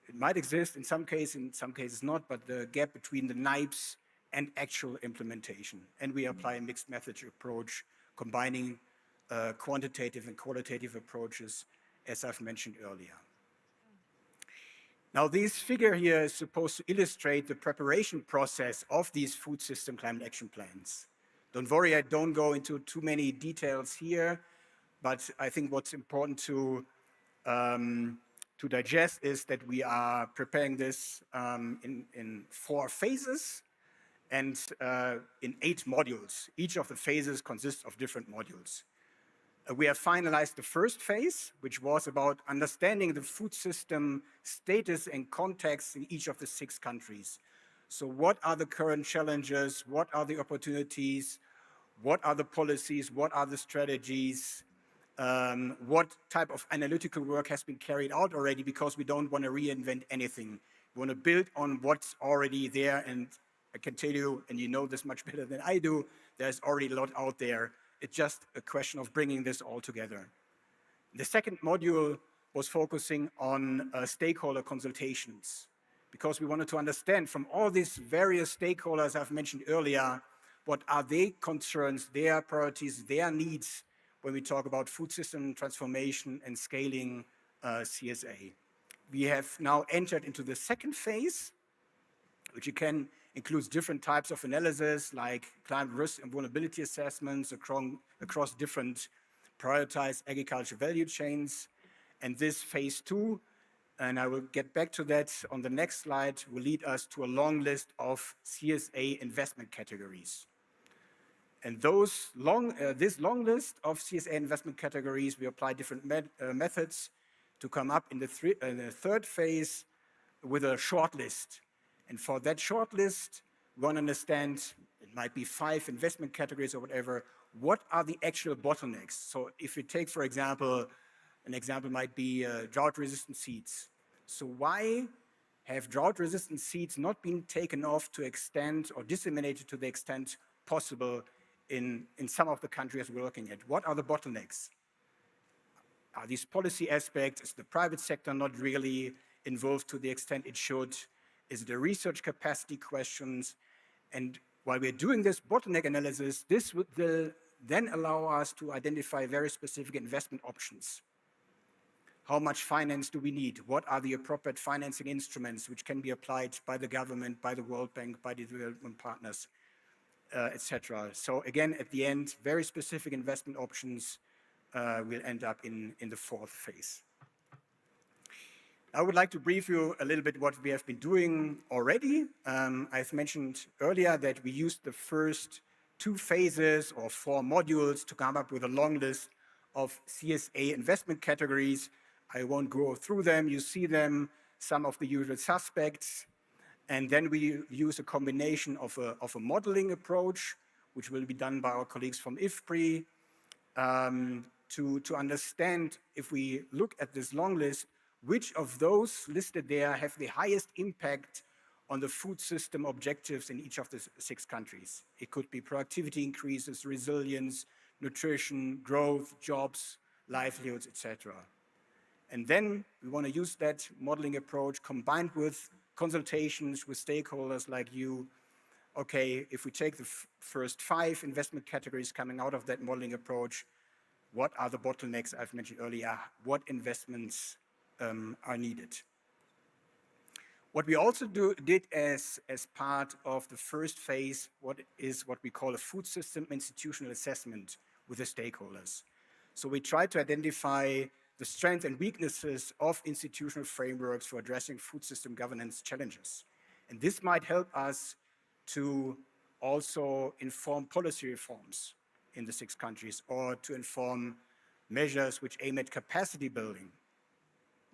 it might exist in some cases not, but the gap between the NIPES and actual implementation. And we apply a mixed method approach, combining quantitative and qualitative approaches, as I've mentioned earlier. Now, this figure here is supposed to illustrate the preparation process of these food system climate action plans. Don't worry, I don't go into too many details here, but I think what's important to digest is that we are preparing this in 4 phases and in 8 modules. Each of the phases consists of different modules. We have finalized the first phase, which was about understanding the food system status and context in each of the 6 countries. So what are the current challenges? What are the opportunities? What are the policies? What are the strategies? What type of analytical work has been carried out already, because we don't want to reinvent anything. We want to build on what's already there, and I can tell you, and you know this much better than I do, there's already a lot out there. It's just a question of bringing this all together. The second module was focusing on stakeholder consultations, because we wanted to understand from all these various stakeholders I've mentioned earlier, what are their concerns, their priorities, their needs when we talk about food system transformation and scaling CSA. We have now entered into the second phase, which again includes different types of analysis like climate risk and vulnerability assessments across different prioritized agriculture value chains. And this phase 2, and I will get back to that on the next slide, will lead us to a long list of CSA investment categories. And this long list of CSA investment categories, we apply different methods to come up in the third phase with a short list. And for that short list, we want to understand, it might be 5 investment categories or whatever, what are the actual bottlenecks? So if you take, for example, an example might be drought-resistant seeds. So why have drought-resistant seeds not been taken off to extent or disseminated to the extent possible in some of the countries we're looking at? What are the bottlenecks? Are these policy aspects? Is the private sector not really involved to the extent it should? Is it the research capacity questions? And while we're doing this bottleneck analysis, this will then allow us to identify very specific investment options. How much finance do we need? What are the appropriate financing instruments which can be applied by the government, by the World Bank, by the development partners, etc. So again, at the end, very specific investment options will end up in the 4th phase. I would like to brief you a little bit what we have been doing already. I've mentioned earlier that we used the first 2 phases or 4 modules to come up with a long list of CSA investment categories. I won't go through them. You see them, some of the usual suspects. And then we use a combination of a modeling approach, which will be done by our colleagues from IFPRI, to understand, if we look at this long list, which of those listed there have the highest impact on the food system objectives in each of the 6 countries. It could be productivity increases, resilience, nutrition, growth, jobs, livelihoods, etc. And then we want to use that modeling approach combined with consultations with stakeholders like you. Okay, if we take the first 5 investment categories coming out of that modeling approach, what are the bottlenecks I've mentioned earlier? What investments are needed? What we also did as part of the first phase, what we call a food system institutional assessment, with the stakeholders. So we try to identify the strengths and weaknesses of institutional frameworks for addressing food system governance challenges. And this might help us to also inform policy reforms in the 6 countries, or to inform measures which aim at capacity building.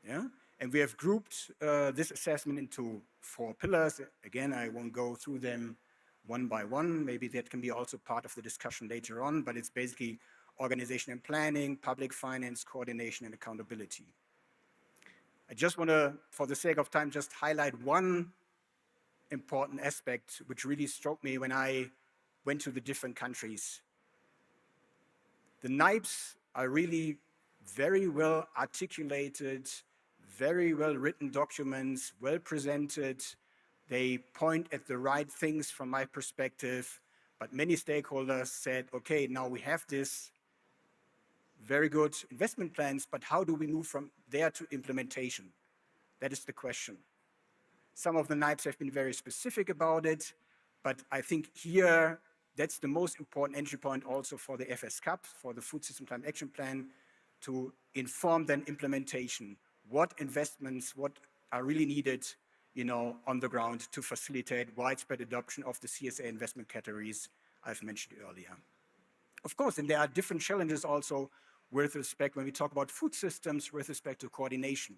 Yeah? And we have grouped this assessment into 4 pillars. Again, I won't go through them one by one. Maybe that can be also part of the discussion later on, but it's basically organization and planning, public finance, coordination, and accountability. I just want to, for the sake of time, just highlight one important aspect which really struck me when I went to the different countries. The NIPEs are really very well articulated, very well written documents, well presented. They point at the right things from my perspective, but many stakeholders said, okay, now we have this very good investment plans, but how do we move from there to implementation? That is the question. Some of the NIPEs have been very specific about it, but I think here that's the most important entry point also for the FS CAP, for the Food System Climate Action Plan, to inform then implementation. What investments, what are really needed, on the ground to facilitate widespread adoption of the CSA investment categories I've mentioned earlier. Of course, and there are different challenges also with respect, when we talk about food systems, with respect to coordination.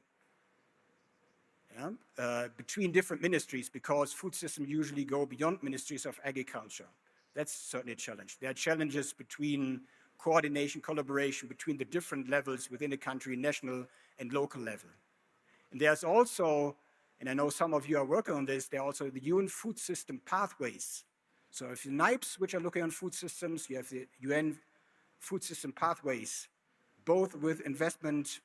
Between different ministries, because food systems usually go beyond ministries of agriculture. That's certainly a challenge. There are challenges between coordination, collaboration between the different levels within a country, national and local level. And there's also, and I know some of you are working on this, there are also the UN food system pathways. So if the NIPEs, which are looking on food systems, you have the UN food system pathways, both with investment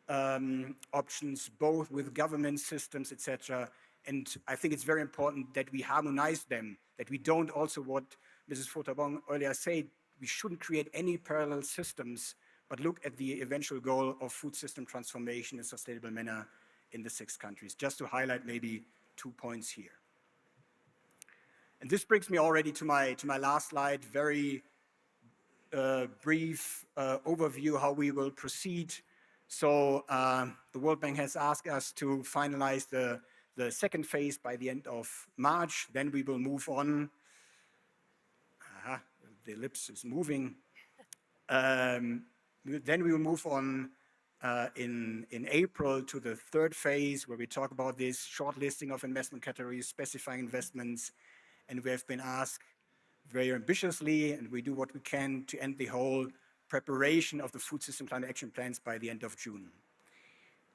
options, both with government systems, etc. And I think it's very important that we harmonize them, that we don't also, what Mrs. Fotabong earlier said, we shouldn't create any parallel systems, but look at the eventual goal of food system transformation in a sustainable manner in the 6 countries. Just to highlight maybe 2 points here. And this brings me already to my last slide, very brief overview how we will proceed. So the World Bank has asked us to finalize the second phase by the end of March. Then we will move on. The ellipse is moving. Then we will move on in April to the 3rd phase, where we talk about this shortlisting of investment categories, specifying investments, and we have been asked very ambitiously, and we do what we can to end the whole preparation of the food system climate action plans by the end of June.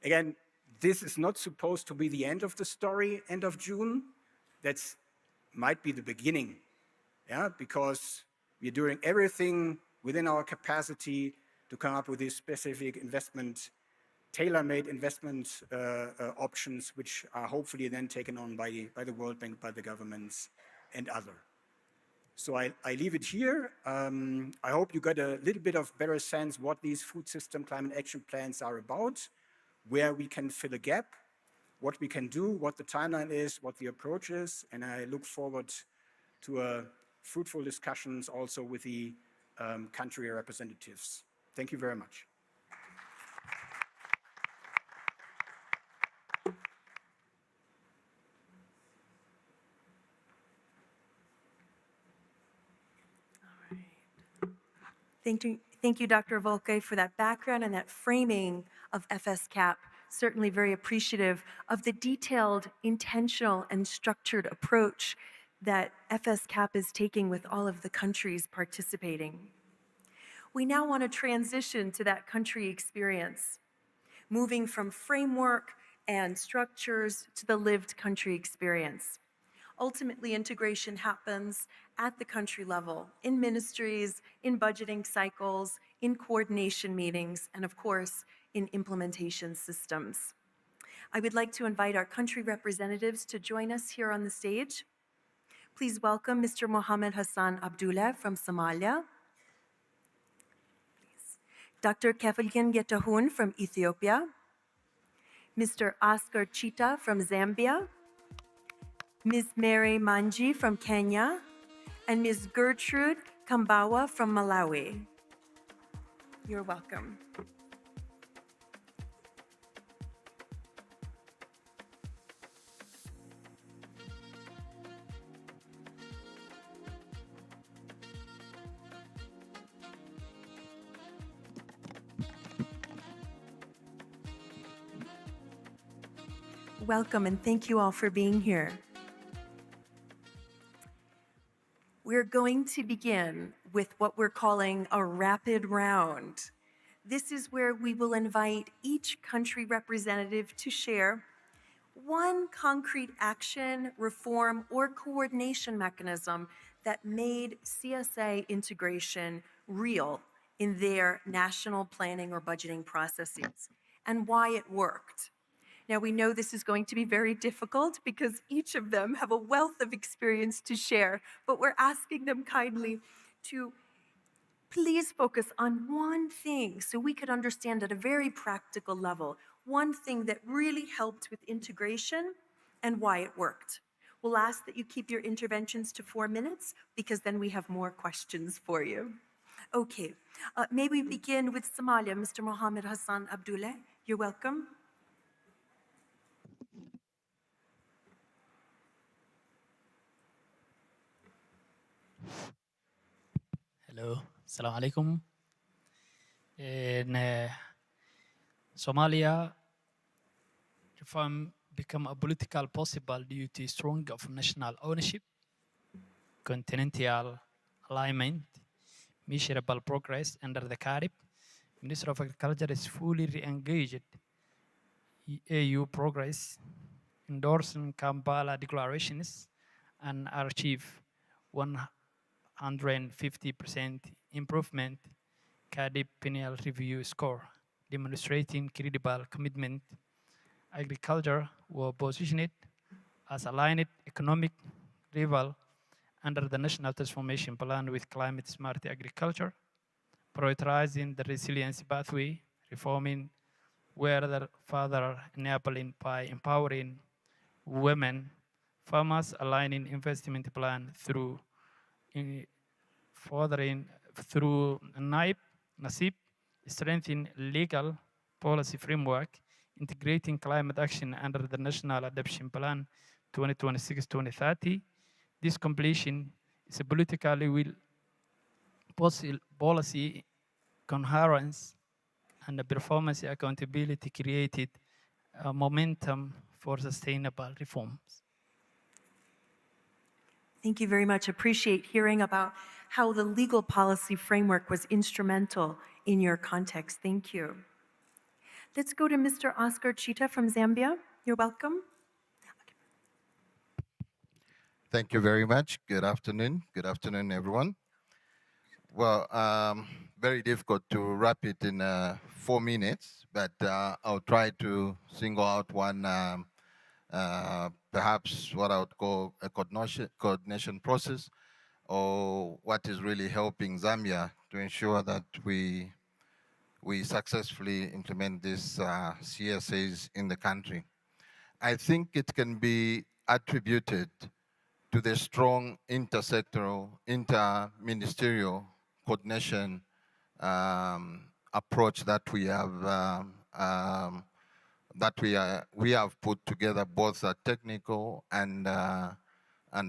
Again, this is not supposed to be the end of the story, end of June. That might be the beginning, because we're doing everything within our capacity to come up with these specific investment, tailor-made investment options, which are hopefully then taken on by the World Bank, by the governments, and others. So I leave it here. I hope you got a little bit of better sense what these food system climate action plans are about, where we can fill a gap, what we can do, what the timeline is, what the approach is, and I look forward to fruitful discussions also with the country representatives. Thank you very much. Thank you, Dr. Volke, for that background and that framing of FS CAP. Certainly very appreciative of the detailed, intentional, and structured approach that FS CAP is taking with all of the countries participating. We now want to transition to that country experience, moving from framework and structures to the lived country experience. Ultimately, integration happens at the country level, in ministries, in budgeting cycles, in coordination meetings, and of course, in implementation systems. I would like to invite our country representatives to join us here on the stage. Please welcome Mr. Mohammed Hassan Abdullah from Somalia. Please. Dr. Kefalgan Getahun from Ethiopia. Mr. Oscar Chita from Zambia. Ms. Mary Manji from Kenya, and Ms. Gertrude Kambawa from Malawi. You're welcome. Welcome and thank you all for being here. We're going to begin with what we're calling a rapid round. This is where we will invite each country representative to share one concrete action, reform, or coordination mechanism that made CSA integration real in their national planning or budgeting processes and why it worked. Now, we know this is going to be very difficult because each of them have a wealth of experience to share, but we're asking them kindly to please focus on one thing so we could understand at a very practical level, one thing that really helped with integration and why it worked. We'll ask that you keep your interventions to 4 minutes because then we have more questions for you. Okay, may we begin with Somalia, Mr. Mohammed Hassan Abdullah. You're welcome. Hello, Assalamu alaikum. In Somalia, reform become a political possible due to strong of national ownership, continental alignment, measurable progress under the CARIB. Minister of Agriculture is fully re-engaged AU progress, endorsing Kampala declarations and achieve 150% improvement CADIP penal review score, demonstrating credible commitment. Agriculture will position it as aligned economic rival under the National Transformation Plan with climate smart agriculture, prioritizing the resilience pathway, reforming where further enabling by empowering women, farmers aligning investment plan through furthering through NASIP, strengthening legal policy framework, integrating climate action under the National Adaptation Plan 2026-2030. This completion is a politically will policy coherence and the performance accountability created a momentum for sustainable reforms. Thank you very much. Appreciate hearing about how the legal policy framework was instrumental in your context. Thank you. Let's go to Mr. Oscar Chita from Zambia. You're welcome. Thank you very much. Good afternoon. Good afternoon, everyone. Well, very difficult to wrap it in 4 minutes, but I'll try to single out one, perhaps what I would call a coordination process, or what is really helping Zambia to ensure that we successfully implement these CSAs in the country. I think it can be attributed to the strong intersectoral, interministerial coordination approach that we have put together both at technical and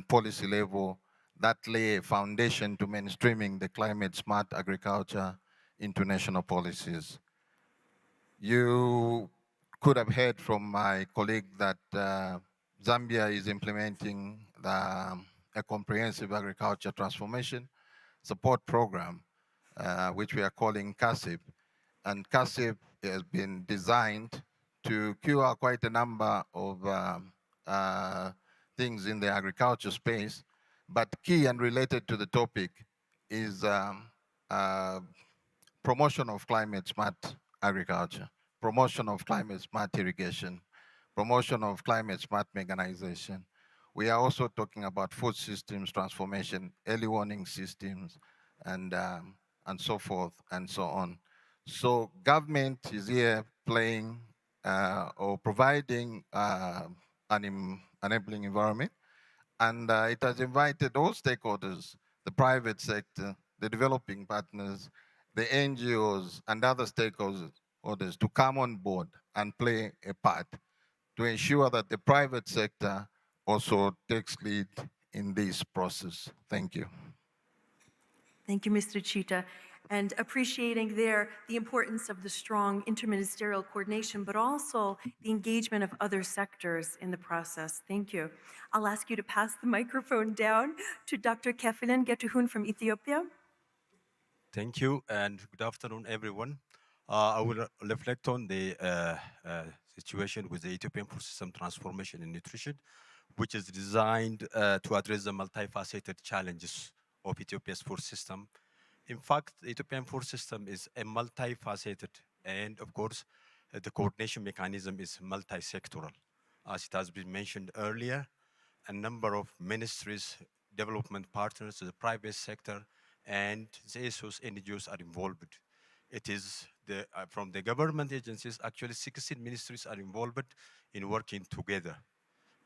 policy level that lay a foundation to mainstreaming the climate smart agriculture into national policies. You could have heard from my colleague that Zambia is implementing a comprehensive agriculture transformation support program, which we are calling CASIP. And CASIP has been designed to cure quite a number of things in the agriculture space, but key and related to the topic is promotion of climate smart agriculture, promotion of climate smart irrigation, promotion of climate smart mechanization. We are also talking about food systems transformation, early warning systems, and so forth and so on. So government is here playing or providing an enabling environment, and it has invited all stakeholders, the private sector, the developing partners, the NGOs and other stakeholders to come on board and play a part to ensure that the private sector also takes lead in this process. Thank you. Thank you, Mr. Chita. And appreciating there the importance of the strong interministerial coordination, but also the engagement of other sectors in the process. Thank you. I'll ask you to pass the microphone down to Dr. Kefilin Getuhun from Ethiopia. Thank you, and good afternoon, everyone. I will reflect on the situation with the Ethiopian Food System Transformation in Nutrition, which is designed to address the multifaceted challenges of Ethiopia's food system. In fact, the Ethiopian food system is a multifaceted, and of course, the coordination mechanism is multi-sectoral. As it has been mentioned earlier, a number of ministries, development partners, the private sector, and the ASOS NGOs are involved. It is from the government agencies, actually 16 ministries are involved in working together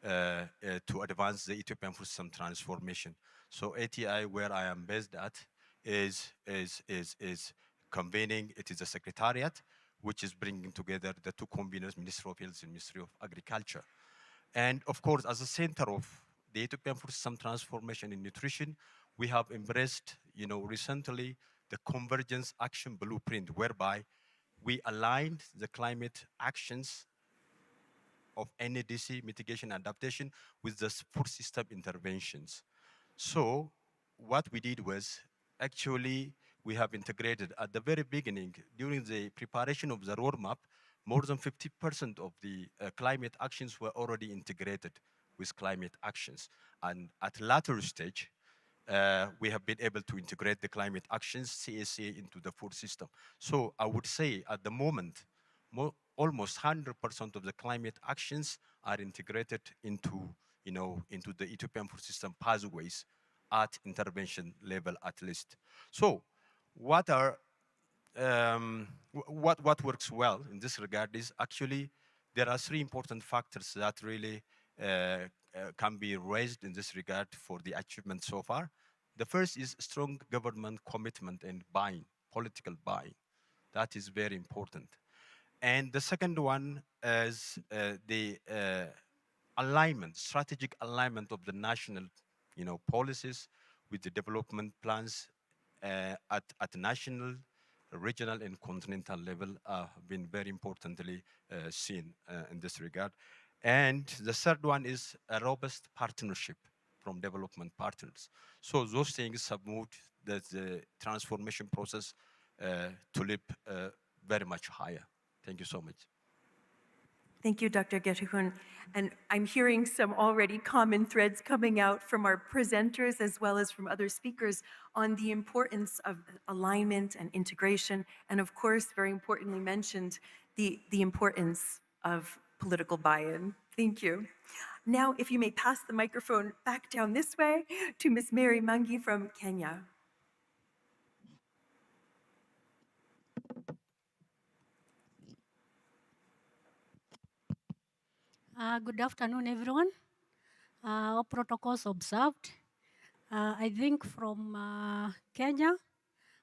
to advance the Ethiopian food system transformation. So ATI, where I am based at, is convening, it is a secretariat, which is bringing together the two conveners, Ministry of Health and Ministry of Agriculture. And of course, as a center of the Ethiopian food system transformation in nutrition, we have embraced, recently the Convergence Action Blueprint, whereby we aligned the climate actions of NADC mitigation adaptation with the food system interventions. So what we did was actually we have integrated at the very beginning during the preparation of the roadmap, more than 50% of the climate actions were already integrated with climate actions. And at latter stage, we have been able to integrate the climate actions, CSA, into the food system. So I would say at the moment, almost 100% of the climate actions are integrated into, into the Ethiopian food system pathways at intervention level at least. So what works well in this regard is actually there are three important factors that really can be raised in this regard for the achievement so far. The first is strong government commitment and buying, political buying. That is very important. And the second one is the alignment, strategic alignment of the national, policies with the development plans at national, regional, and continental level have been very importantly seen in this regard. And the third one is a robust partnership from development partners. So those things have moved the transformation process to leap very much higher. Thank you so much. Thank you, Dr. Getuhun. And I'm hearing some already common threads coming out from our presenters as well as from other speakers on the importance of alignment and integration, and of course, very importantly mentioned, the importance of political buy-in. Thank you. Now, if you may pass the microphone back down this way to Ms. Mary Mangi from Kenya. Good afternoon, everyone. All protocols observed. I think from Kenya,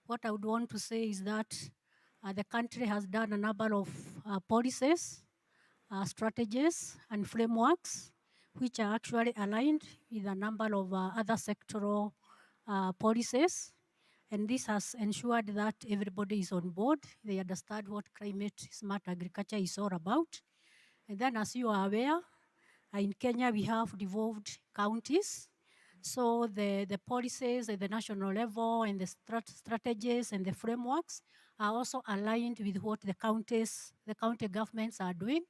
what I would want to say is that the country has done a number of policies, strategies, and frameworks, which are actually aligned with a number of other sectoral policies. And this has ensured that everybody is on board. They understand what climate smart agriculture is all about. And then, as you are aware, in Kenya, we have devolved counties. So the policies at the national level and the strategies and the frameworks are also aligned with what the county governments are doing,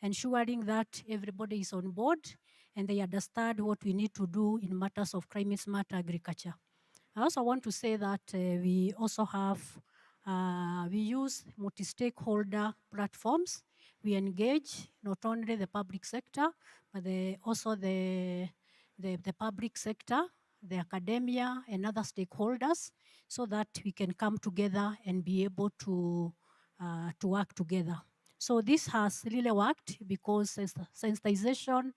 ensuring that everybody is on board and they understand what we need to do in matters of climate smart agriculture. I also want to say that we also have, we use multi-stakeholder platforms. We engage not only the public sector, but also the public sector, the academia, and other stakeholders, so that we can come together and be able to work together. So this has really worked because sensitization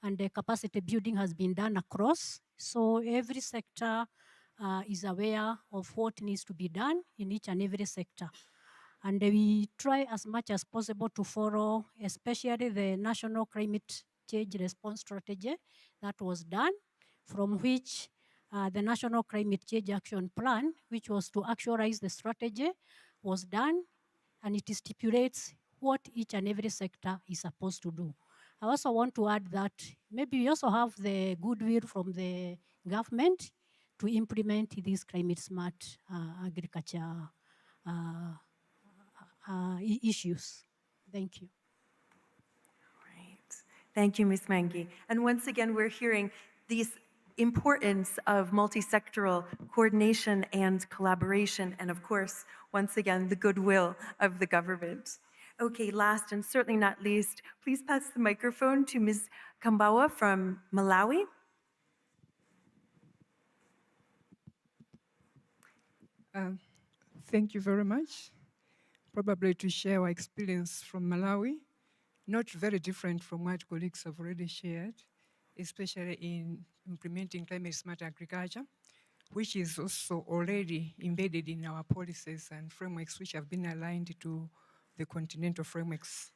and the capacity building has been done across. So every sector is aware of what needs to be done in each and every sector. And we try as much as possible to follow, especially the National Climate Change Response Strategy that was done, from which the National Climate Change Action Plan, which was to actualize the strategy, was done, and it stipulates what each and every sector is supposed to do. I also want to add that maybe we also have the goodwill from the government to implement these climate smart agriculture issues. Thank you. Right. Thank you, Ms. Mangi. And once again, we're hearing the importance of multi-sectoral coordination and collaboration, and of course, once again, the goodwill of the government. Okay, last and certainly not least, please pass the microphone to Ms. Kambawa from Malawi. Thank you very much. Probably to share our experience from Malawi, not very different from what colleagues have already shared, especially in implementing climate smart agriculture, which is also already embedded in our policies and frameworks which have been aligned to the continental frameworks.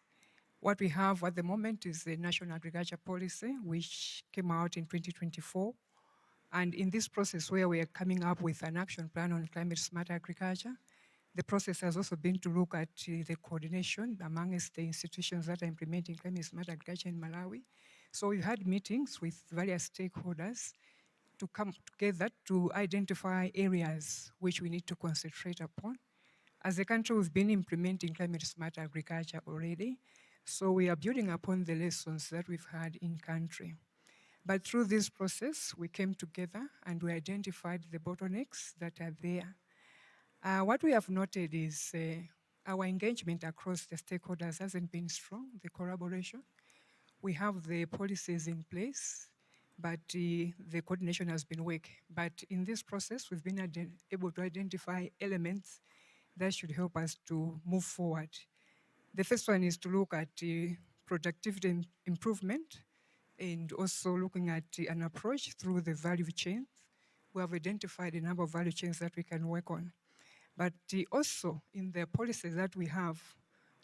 What we have at the moment is the National Agriculture Policy, which came out in 2024. And in this process where we are coming up with an action plan on climate smart agriculture, the process has also been to look at the coordination amongst the institutions that are implementing climate smart agriculture in Malawi. So we've had meetings with various stakeholders to come together to identify areas which we need to concentrate upon. As a country, we've been implementing climate smart agriculture already, so we are building upon the lessons that we've had in country. But through this process, we came together and we identified the bottlenecks that are there. What we have noted is our engagement across the stakeholders hasn't been strong, the collaboration. We have the policies in place, but the coordination has been weak. But in this process, we've been able to identify elements that should help us to move forward. The first one is to look at productivity improvement and also looking at an approach through the value chain. We have identified a number of value chains that we can work on. But also in the policies that we have,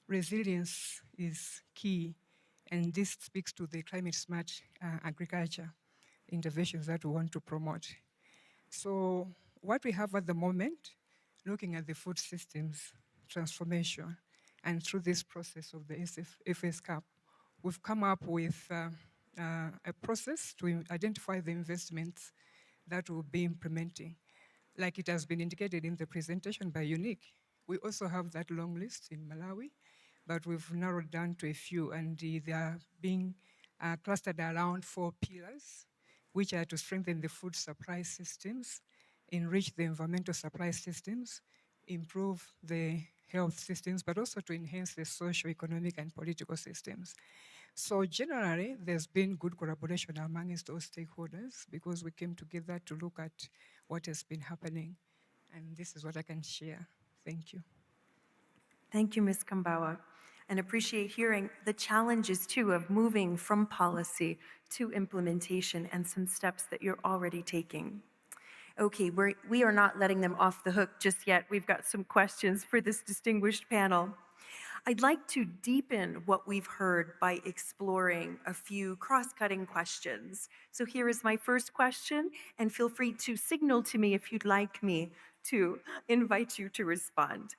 resilience is key, and this speaks to the climate smart agriculture interventions that we want to promote. So what we have at the moment, looking at the food systems transformation, and through this process of the FS CAP, we've come up with a process to identify the investments that we'll be implementing. Like it has been indicated in the presentation by Unique, we also have that long list in Malawi, but we've narrowed down to a few, and they are being clustered around 4 pillars, which are to strengthen the food supply systems, enrich the environmental supply systems, improve the health systems, but also to enhance the socio-economic and political systems. So generally, there's been good collaboration amongst those stakeholders because we came together to look at what has been happening. And this is what I can share. Thank you. Thank you, Ms. Kambawa, and appreciate hearing the challenges too of moving from policy to implementation and some steps that you're already taking. Okay, we are not letting them off the hook just yet. We've got some questions for this distinguished panel. I'd like to deepen what we've heard by exploring a few cross-cutting questions. So here is my first question, and feel free to signal to me if you'd like me to invite you to respond.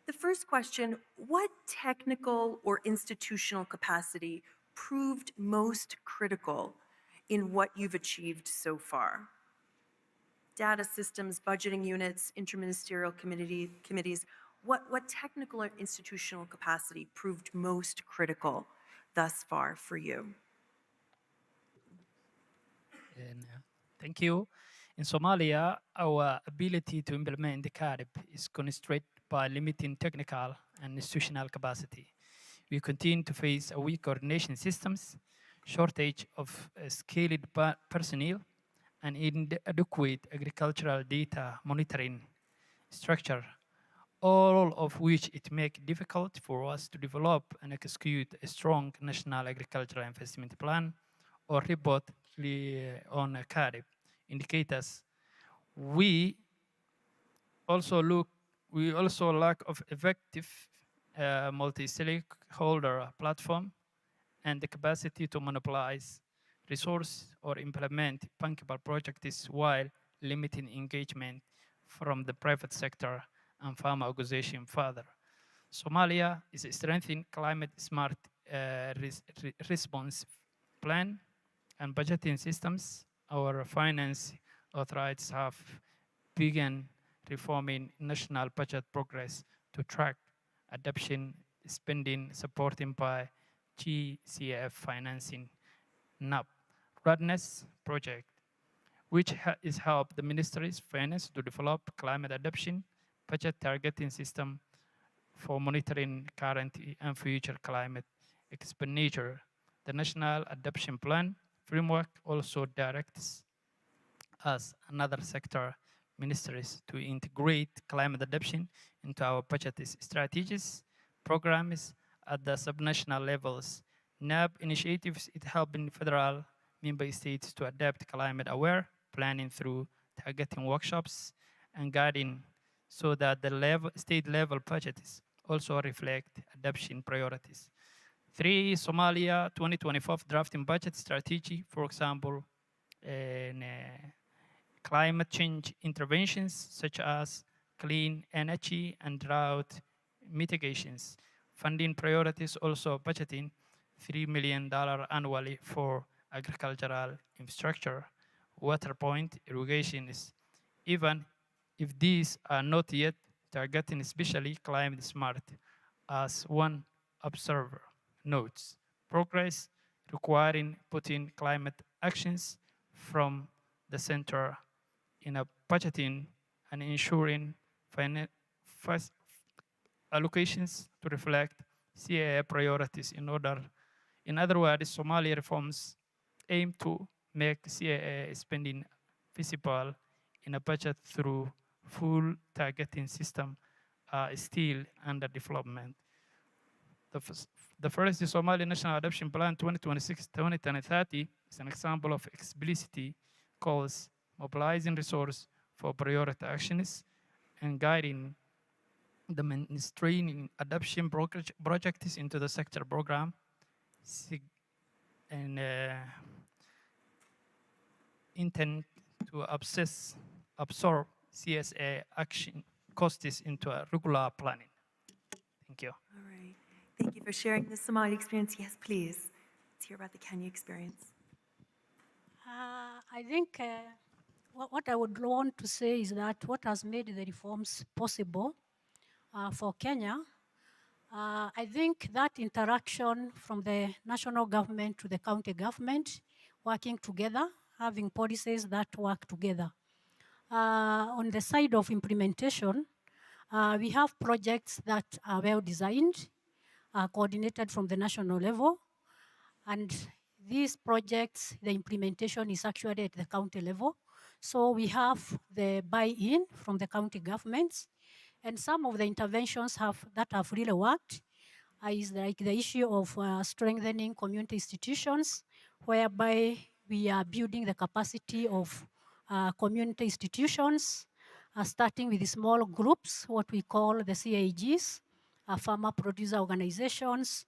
The first question, what technical or institutional capacity proved most critical in what you've achieved so far? Data systems, budgeting units, interministerial committees, what technical or institutional capacity proved most critical thus far for you? Thank you. In Somalia, our ability to implement the CARIP is constrained by limiting technical and institutional capacity. We continue to face a weak coordination systems, shortage of skilled personnel, and inadequate agricultural data monitoring structure, all of which it makes difficult for us to develop and execute a strong national agricultural investment plan or report on a CARIP indicators We we also lack of effective multi-stakeholder platform and the capacity to monopolize resource or implement bankable projects while limiting engagement from the private sector and farm organization further. Somalia is strengthening climate smart response plan and budgeting systems. Our finance authorities have begun reforming national budget progress to track adoption spending supported by GCF financing NAP Readiness Project, which is help the ministry's finance to develop climate adaptation budget targeting system for monitoring current and future climate expenditure. The National Adaptation Plan framework also directs us another sector ministries to integrate climate adaptation into our budget strategies, programs at the subnational levels. NAB initiatives, it helping federal member states to adapt climate aware planning through targeting workshops and guiding so that the state level budgets also reflect adoption priorities. 3, Somalia 2024 drafting budget strategy, for example, in, climate change interventions such as clean energy and drought mitigations. Funding priorities also budgeting $3 million annually for agricultural infrastructure, water point irrigations, even if these are not yet targeting especially climate smart, as one observer notes. Progress requiring putting climate actions from the center in a budgeting and ensuring first allocations to reflect CAA priorities in other words, Somali reforms aim to make CAA spending visible in a budget through full targeting system still under development. The first, the Somali National Adoption Plan 2026-2030 is an example of explicitly calls mobilizing resource for priority actions and guiding the mainstreaming adoption projects into the sector program and intend to absorb CSA action costs into a regular planning. Thank you. All right. Thank you for sharing the Somali experience. Yes, please. Let's hear about the Kenya experience. I think what I would want to say is that what has made the reforms possible for Kenya, I think that interaction from the national government to the county government, working together, having policies that work together. On the side of implementation, we have projects that are well designed, coordinated from the national level, and these projects, the implementation is actually at the county level. So we have the buy-in from the county governments, and some of the interventions that have really worked is like the issue of strengthening community institutions, whereby we are building the capacity of community institutions, starting with the small groups, what we call the CAGs, farmer producer organizations.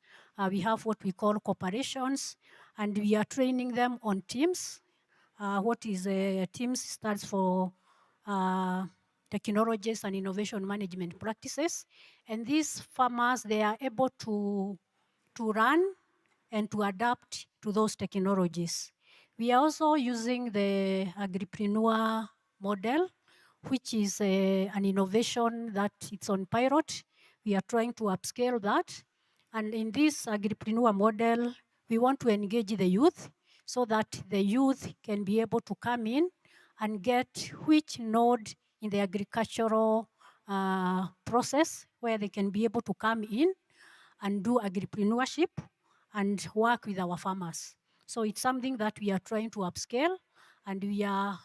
We have what we call corporations, and we are training them on teams. What is teams stands for technologies and innovation management practices. And these farmers, they are able to run and to adapt to those technologies. We are also using the agripreneur model, which is an innovation that it's on pilot. We are trying to upscale that. And in this agripreneur model, we want to engage the youth so that the youth can be able to come in and get which node in the agricultural process where they can be able to come in and do agripreneurship and work with our farmers. So it's something that we are trying to upscale, and we are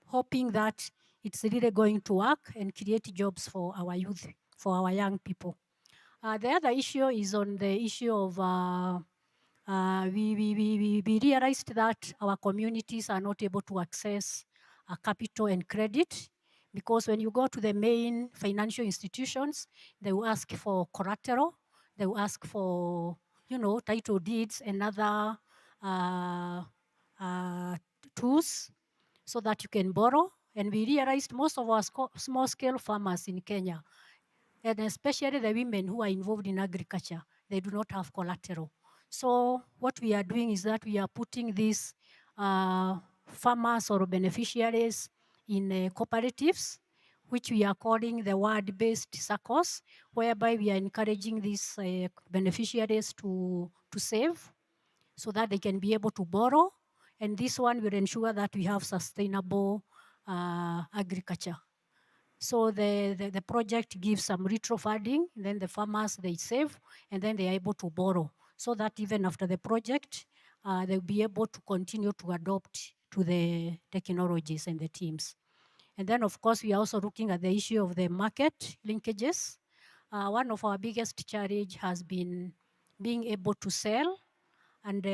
hoping that it's really going to work and create jobs for our youth, for our young people. The other issue is on the issue of we realized that our communities are not able to access capital and credit because when you go to the main financial institutions, they will ask for collateral, they will ask for, title deeds and other tools so that you can borrow. And we realized most of our small-scale farmers in Kenya, and especially the women who are involved in agriculture, they do not have collateral. So what we are doing is that we are putting these farmers or beneficiaries in cooperatives, which we are calling the word-based circles, whereby we are encouraging these beneficiaries to save so that they can be able to borrow. And this one will ensure that we have sustainable agriculture. So the project gives some retro funding, then the farmers, they save, and then they are able to borrow. So that even after the project, they'll be able to continue to adopt to the technologies and the teams. And then, of course, we are also looking at the issue of the market linkages. One of our biggest challenge has been being able to sell. And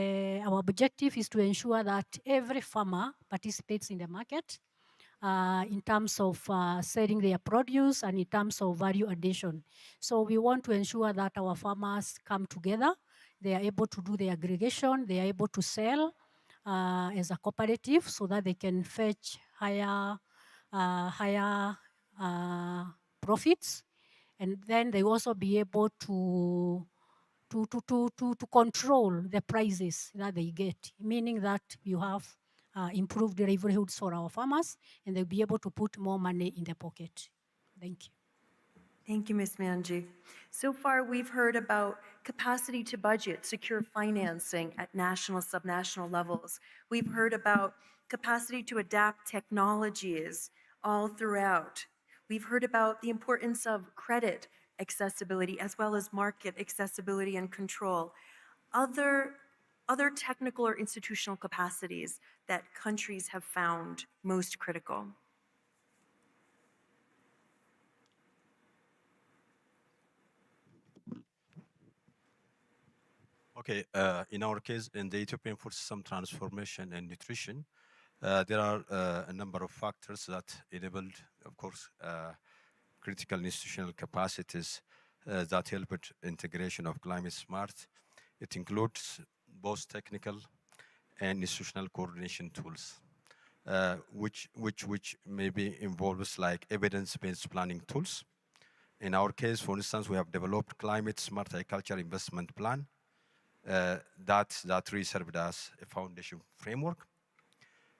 our objective is to ensure that every farmer participates in the market in terms of selling their produce and in terms of value addition. So we want to ensure that our farmers come together. They are able to do the aggregation. They are able to sell as a cooperative so that they can fetch higher profits. And then they also be able to control the prices that they get, meaning that you have improved livelihoods for our farmers, and they'll be able to put more money in their pocket. Thank you. Thank you, Ms. Manji. So far, we've heard about capacity to budget, secure financing at national, subnational levels. We've heard about capacity to adapt technologies all throughout. We've heard about the importance of credit accessibility as well as market accessibility and control. Other technical or institutional capacities that countries have found most critical. Okay, in our case, in the Ethiopian food system transformation and nutrition, there are a number of factors that enabled, of course, critical institutional capacities that help with integration of climate smart. It includes both technical and institutional coordination tools, which maybe involves like evidence-based planning tools. In our case, for instance, we have developed climate smart agriculture investment plan that really served as a foundation framework.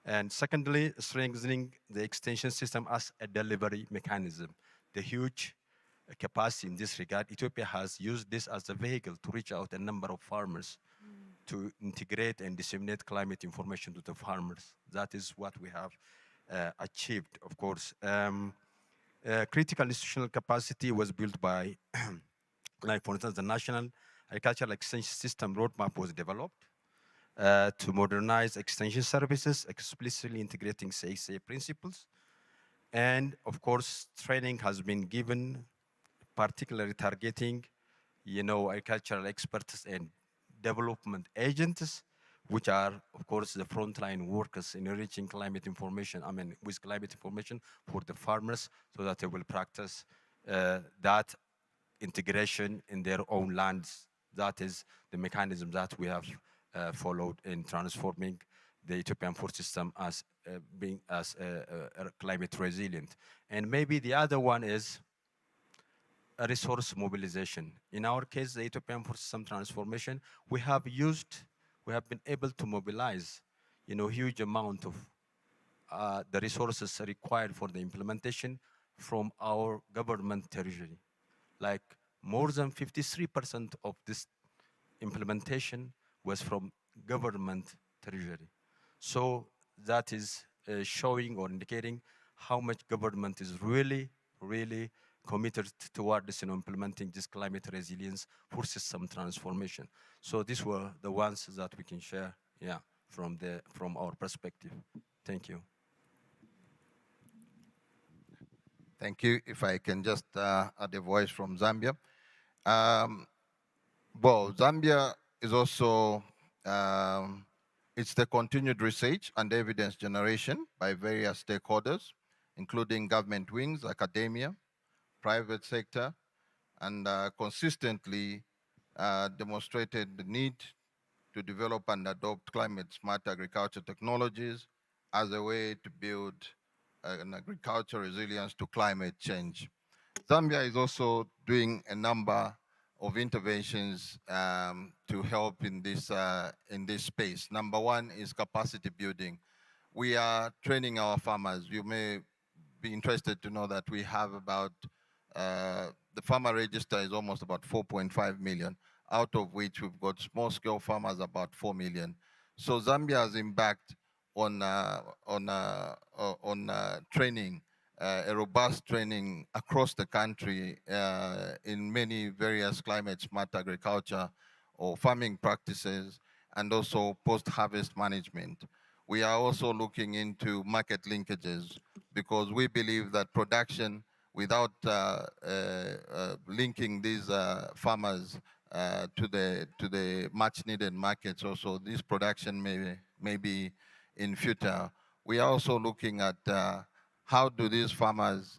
And secondly, strengthening the extension system as a delivery mechanism. The huge capacity in this regard, Ethiopia has used this as a vehicle to reach out a number of farmers to integrate and disseminate climate information to the farmers. That is what we have achieved, of course. Critical institutional capacity was built by, like for instance, the National Agricultural Extension System roadmap was developed to modernize extension services, explicitly integrating CSA principles. And of course, training has been given, particularly targeting, agricultural experts and development agents, which are, of course, the frontline workers in enriching climate information, with climate information for the farmers so that they will practice that integration in their own lands. That is the mechanism that we have followed in transforming the Ethiopian food system as being climate resilient. And maybe the other one is a resource mobilization. In our case, the Ethiopian food system transformation, we have been able to mobilize, huge amount of the resources required for the implementation from our government treasury. Like more than 53% of this implementation was from government treasury. So that is showing or indicating how much government is really, really committed towards implementing this climate resilience food system transformation. So these were the ones that we can share, from our perspective. Thank you. Thank you. If I can just add a voice from Zambia. Well, Zambia is also, it's the continued research and evidence generation by various stakeholders including government wings, academia, private sector, and consistently demonstrated the need to develop and adopt climate-smart agriculture technologies as a way to build an agriculture resilience to climate change. Zambia is also doing a number of interventions to help in this space. Number one is capacity building. We are training our farmers. You may be interested to know that we have about, the farmer register is almost about 4.5 million, out of which we've got small-scale farmers about 4 million. So Zambia has embarked on training, a robust training across the country in many various climate-smart agriculture or farming practices, and also post-harvest management. We are also looking into market linkages because we believe that production without linking these farmers to the much needed markets, also this production may be in future. We are also looking at how do these farmers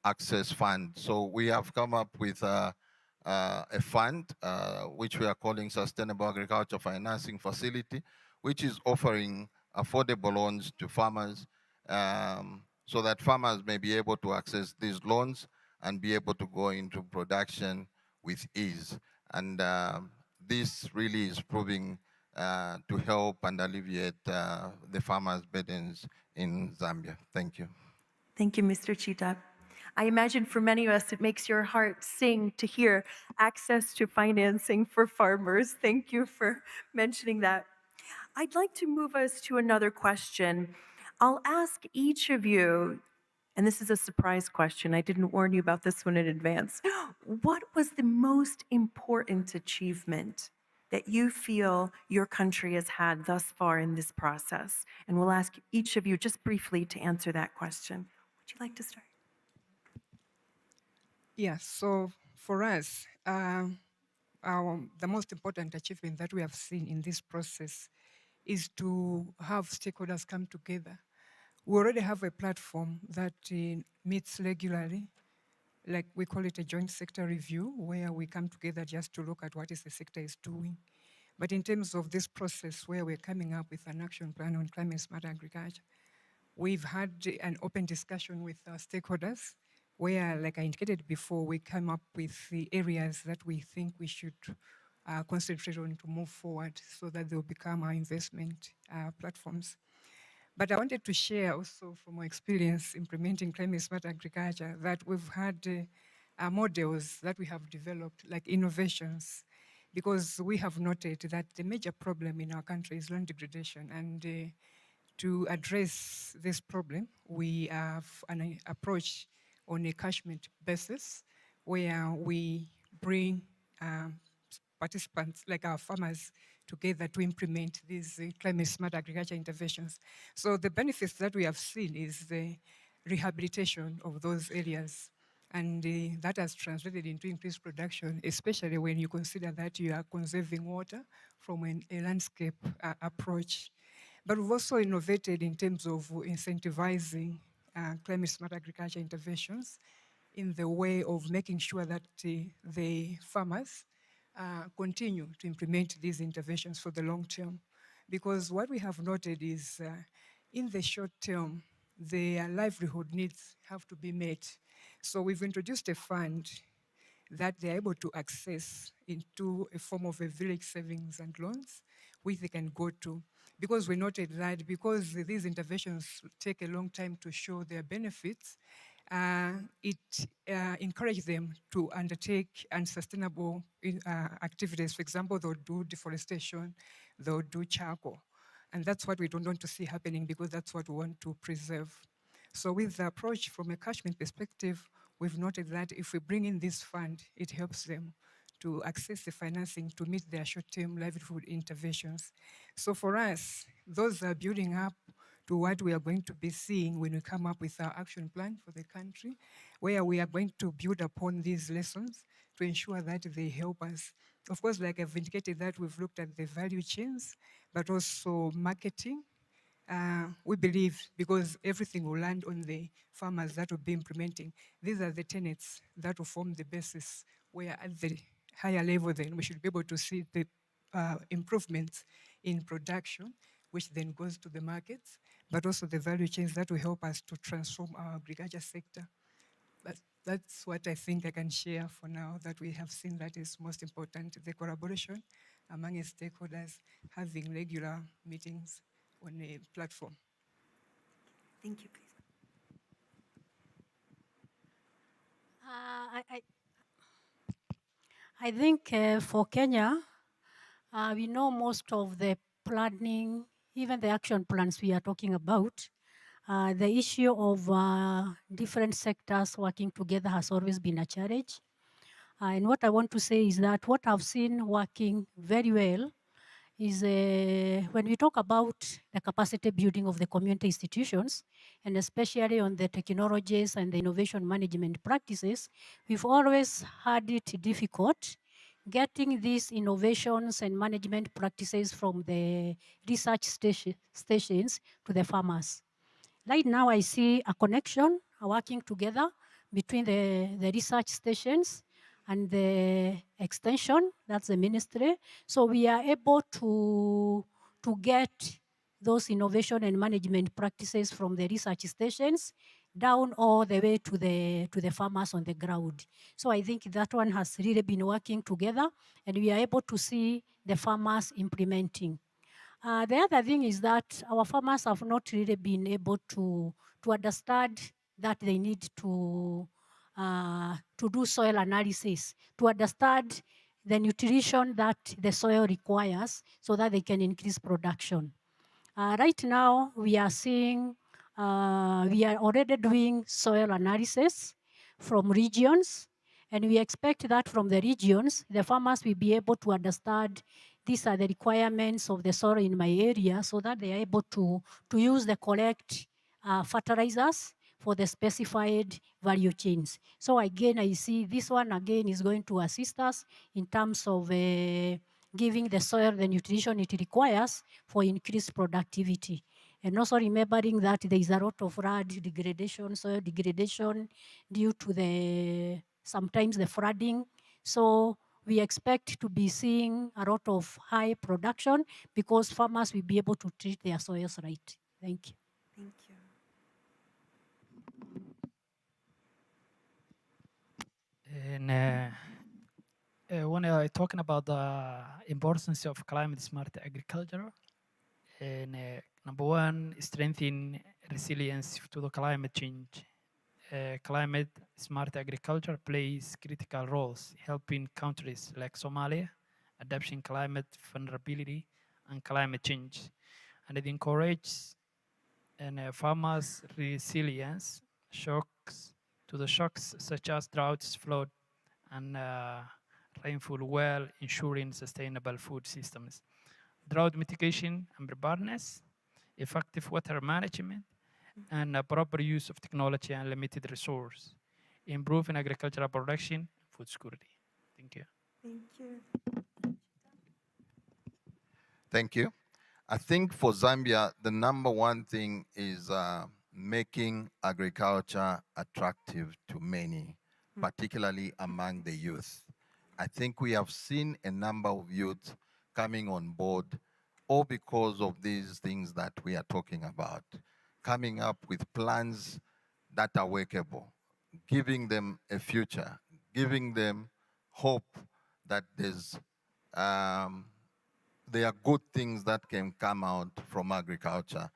access funds. So we have come up with a fund which we are calling Sustainable Agriculture Financing Facility, which is offering affordable loans to farmers so that farmers may be able to access these loans and be able to go into production with ease. And this really is proving to help and alleviate the farmers' burdens in Zambia. Thank you. Thank you, Mr. Chita. I imagine for many of us, it makes your heart sing to hear access to financing for farmers. Thank you for mentioning that. I'd like to move us to another question. I'll ask each of you, and this is a surprise question, I didn't warn you about this one in advance. What was the most important achievement that you feel your country has had thus far in this process? And we'll ask each of you just briefly to answer that question. Would you like to start? Yes, so for us, the most important achievement that we have seen in this process is to have stakeholders come together. We already have a platform that meets regularly, like we call it a joint sector review, where we come together just to look at what is the sector is doing. But in terms of this process where we're coming up with an action plan on climate smart agriculture, we've had an open discussion with our stakeholders where, like I indicated before, we come up with the areas that we think we should concentrate on to move forward so that they'll become our investment platforms. But I wanted to share also from our experience implementing climate smart agriculture that we've had models that we have developed, like innovations, because we have noted that the major problem in our country is land degradation. And to address this problem, we have an approach on a catchment basis where we bring participants, like our farmers, together to implement these climate smart agriculture interventions. So the benefits that we have seen is the rehabilitation of those areas. And that has translated into increased production, especially when you consider that you are conserving water from a landscape approach. But we've also innovated in terms of incentivizing climate smart agriculture interventions in the way of making sure that the farmers continue to implement these interventions for the long term. Because what we have noted is in the short term, their livelihood needs have to be met. So we've introduced a fund that they're able to access into a form of a village savings and loans, which they can go to. Because we noted that because these interventions take a long time to show their benefits, it encourages them to undertake unsustainable activities. For example, they'll do deforestation, they'll do charcoal. And that's what we don't want to see happening because that's what we want to preserve. So with the approach from a catchment perspective, we've noted that if we bring in this fund, it helps them to access the financing to meet their short-term livelihood interventions. So for us, those are building up to what we are going to be seeing when we come up with our action plan for the country, where we are going to build upon these lessons to ensure that they help us. Of course, like I've indicated that we've looked at the value chains, but also marketing, we believe, because everything will land on the farmers that will be implementing, these are the tenets that will form the basis where at the higher level then we should be able to see the improvements in production, which then goes to the markets, but also the value chains that will help us to transform our agriculture sector. But that's what I think I can share for now, that we have seen that is most important, the collaboration among stakeholders, having regular meetings on a platform. Thank you, please. I think for Kenya, we know most of the planning, even the action plans we are talking about. The issue of different sectors working together has always been a challenge. And what I want to say is that what I've seen working very well is when we talk about the capacity building of the community institutions, and especially on the technologies and the innovation management practices, we've always had it difficult getting these innovations and management practices from the research stations to the farmers. Right now, I see a connection, a working together between the research stations and the extension, that's the ministry. So we are able to get those innovation and management practices from the research stations down all the way to the farmers on the ground. So I think that one has really been working together, and we are able to see the farmers implementing. The other thing is that our farmers have not really been able to understand that they need to do soil analysis, to understand the nutrition that the soil requires so that they can increase production. Right now, we are seeing, we are already doing soil analysis from regions, and we expect that from the regions, the farmers will be able to understand these are the requirements of the soil in my area so that they are able to use the correct fertilizers for the specified value chains. So again, I see this one again is going to assist us in terms of giving the soil the nutrition it requires for increased productivity. And also remembering that there is a lot of flood degradation, soil degradation due to sometimes the flooding. So we expect to be seeing a lot of high production because farmers will be able to treat their soils right. Thank you. Thank you. And when I talking about the importance of climate smart agriculture, and number one, strengthen resilience to the climate change. Climate smart agriculture plays critical roles, helping countries like Somalia adapting climate vulnerability and climate change, and it encourages farmers' resilience to the shocks such as droughts, flood, and rainfall, while ensuring sustainable food systems. Drought mitigation and preparedness, effective water management, and proper use of technology and limited resource, improving agricultural production and food security. Thank you. Thank you. Thank you. I think for Zambia, the number one thing is making agriculture attractive to many, particularly among the youth. I think we have seen a number of youth coming on board, all because of these things that we are talking about, coming up with plans that are workable, giving them a future, giving them hope that there are good things that can come out from agriculture.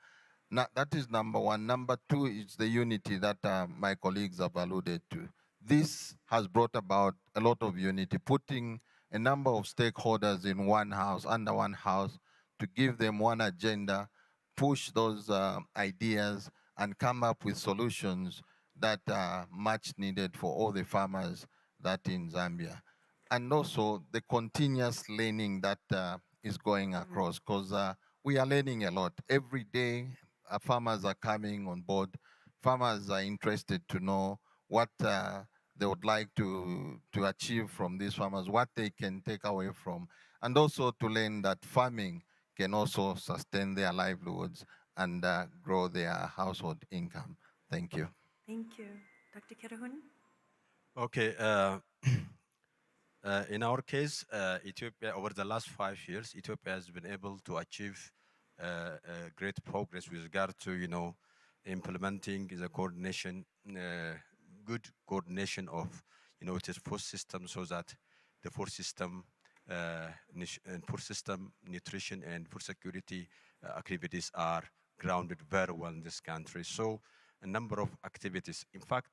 Now, that is number one. Number two is the unity that my colleagues have alluded to. This has brought about a lot of unity, putting a number of stakeholders in one house, under one house, to give them one agenda, push those ideas, and come up with solutions that are much needed for all the farmers that in Zambia. And also the continuous learning that is going across, because we are learning a lot. Every day, farmers are coming on board. Farmers are interested to know what they would like to achieve from these farmers, what they can take away from, and also to learn that farming can also sustain their livelihoods and grow their household income. Thank you. Thank you. Dr. Kirahun? Okay. In our case, Ethiopia, over the last 5 years, Ethiopia has been able to achieve great progress with regard to, implementing the coordination, good coordination of, its food system, so that the food system, nutrition and food security activities are grounded very well in this country. So a number of activities. In fact,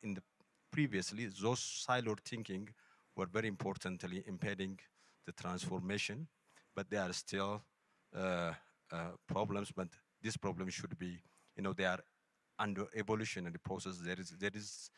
previously, those siloed thinking were very importantly impeding the transformation, but there are still problems, but this problem should be, they are under evolutionary process. There is